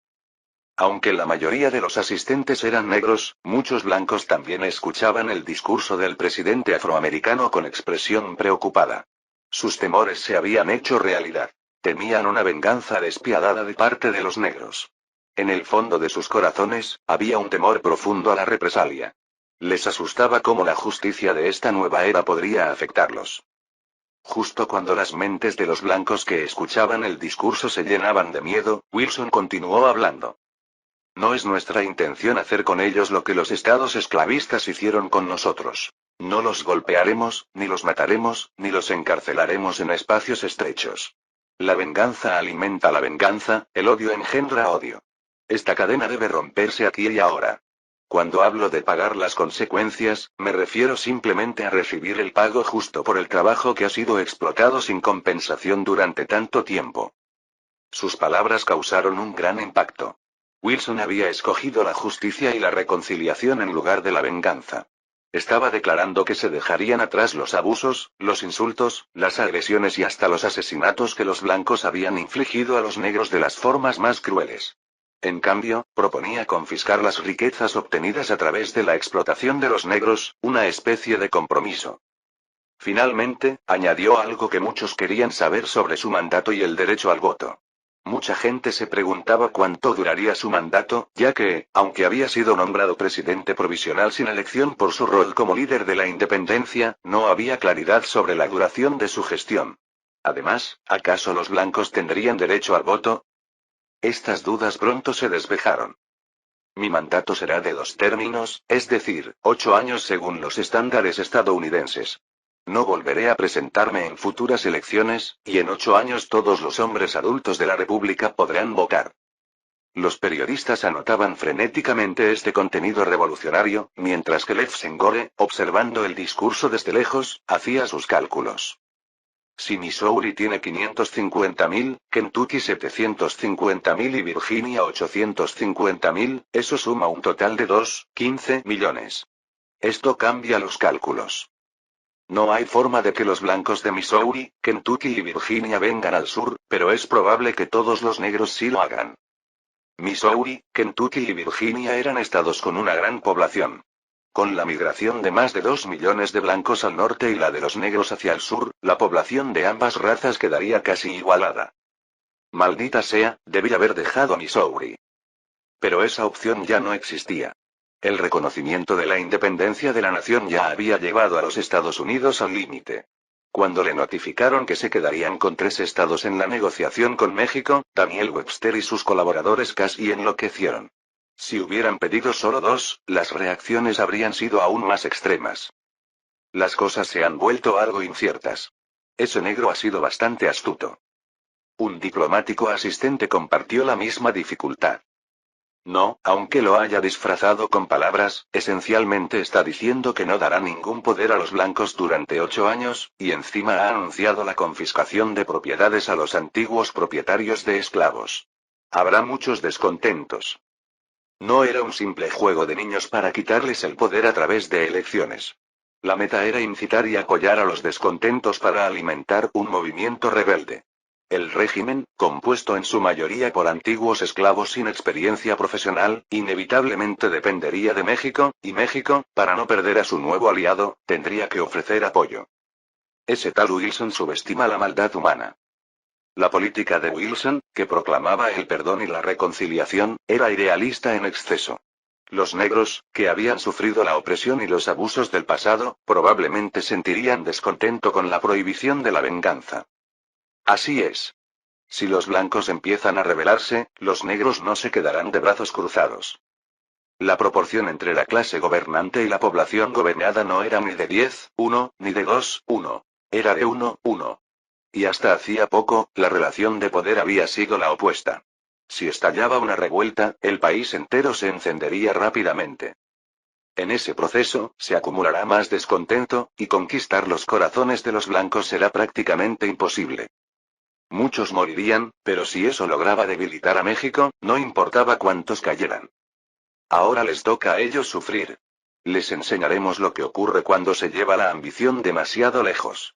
Aunque la mayoría de los asistentes eran negros, muchos blancos también escuchaban el discurso del presidente afroamericano con expresión preocupada. Sus temores se habían hecho realidad. Temían una venganza despiadada de parte de los negros. En el fondo de sus corazones, había un temor profundo a la represalia. Les asustaba cómo la justicia de esta nueva era podría afectarlos. Justo cuando las mentes de los blancos que escuchaban el discurso se llenaban de miedo, Wilson continuó hablando. No es nuestra intención hacer con ellos lo que los estados esclavistas hicieron con nosotros. No los golpearemos, ni los mataremos, ni los encarcelaremos en espacios estrechos. La venganza alimenta la venganza, el odio engendra odio. Esta cadena debe romperse aquí y ahora. Cuando hablo de pagar las consecuencias, me refiero simplemente a recibir el pago justo por el trabajo que ha sido explotado sin compensación durante tanto tiempo. Sus palabras causaron un gran impacto. Wilson había escogido la justicia y la reconciliación en lugar de la venganza. Estaba declarando que se dejarían atrás los abusos, los insultos, las agresiones y hasta los asesinatos que los blancos habían infligido a los negros de las formas más crueles. En cambio, proponía confiscar las riquezas obtenidas a través de la explotación de los negros, una especie de compromiso. Finalmente, añadió algo que muchos querían saber sobre su mandato y el derecho al voto. Mucha gente se preguntaba cuánto duraría su mandato, ya que, aunque había sido nombrado presidente provisional sin elección por su rol como líder de la independencia, no había claridad sobre la duración de su gestión. Además, ¿acaso los blancos tendrían derecho al voto? Estas dudas pronto se despejaron. Mi mandato será de 2 términos, es decir, 8 años según los estándares estadounidenses. No volveré a presentarme en futuras elecciones, y en 8 años todos los hombres adultos de la República podrán votar. Los periodistas anotaban frenéticamente este contenido revolucionario, mientras que Lev Sengore, observando el discurso desde lejos, hacía sus cálculos. Si Missouri tiene 550.000, Kentucky 750.000 y Virginia 850.000, eso suma un total de 15 millones. Esto cambia los cálculos. No hay forma de que los blancos de Missouri, Kentucky y Virginia vengan al sur, pero es probable que todos los negros sí lo hagan. Missouri, Kentucky y Virginia eran estados con una gran población. Con la migración de más de 2 millones de blancos al norte y la de los negros hacia el sur, la población de ambas razas quedaría casi igualada. Maldita sea, debí haber dejado Missouri. Pero esa opción ya no existía. El reconocimiento de la independencia de la nación ya había llevado a los Estados Unidos al límite. Cuando le notificaron que se quedarían con 3 estados en la negociación con México, Daniel Webster y sus colaboradores casi enloquecieron. Si hubieran pedido solo 2, las reacciones habrían sido aún más extremas. Las cosas se han vuelto algo inciertas. Ese negro ha sido bastante astuto. Un diplomático asistente compartió la misma dificultad. No, aunque lo haya disfrazado con palabras, esencialmente está diciendo que no dará ningún poder a los blancos durante 8 años, y encima ha anunciado la confiscación de propiedades a los antiguos propietarios de esclavos. Habrá muchos descontentos. No era un simple juego de niños para quitarles el poder a través de elecciones. La meta era incitar y apoyar a los descontentos para alimentar un movimiento rebelde. El régimen, compuesto en su mayoría por antiguos esclavos sin experiencia profesional, inevitablemente dependería de México, y México, para no perder a su nuevo aliado, tendría que ofrecer apoyo. Ese tal Wilson subestima la maldad humana. La política de Wilson, que proclamaba el perdón y la reconciliación, era idealista en exceso. Los negros, que habían sufrido la opresión y los abusos del pasado, probablemente sentirían descontento con la prohibición de la venganza. Así es. Si los blancos empiezan a rebelarse, los negros no se quedarán de brazos cruzados. La proporción entre la clase gobernante y la población gobernada no era ni de 10-1, ni de 2-1. Era de 1-1. Y hasta hacía poco, la relación de poder había sido la opuesta. Si estallaba una revuelta, el país entero se encendería rápidamente. En ese proceso, se acumulará más descontento, y conquistar los corazones de los blancos será prácticamente imposible. Muchos morirían, pero si eso lograba debilitar a México, no importaba cuántos cayeran. Ahora les toca a ellos sufrir. Les enseñaremos lo que ocurre cuando se lleva la ambición demasiado lejos.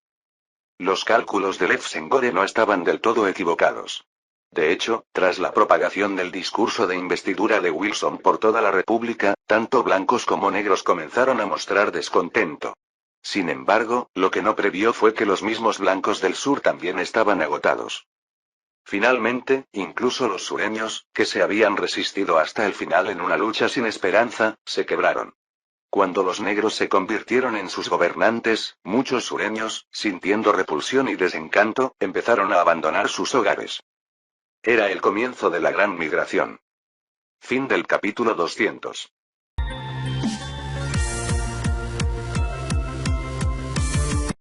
Los cálculos de Lev Senghore no estaban del todo equivocados. De hecho, tras la propagación del discurso de investidura de Wilson por toda la República, tanto blancos como negros comenzaron a mostrar descontento. Sin embargo, lo que no previó fue que los mismos blancos del sur también estaban agotados. Finalmente, incluso los sureños, que se habían resistido hasta el final en una lucha sin esperanza, se quebraron. Cuando los negros se convirtieron en sus gobernantes, muchos sureños, sintiendo repulsión y desencanto, empezaron a abandonar sus hogares. Era el comienzo de la gran migración. Fin del capítulo 200.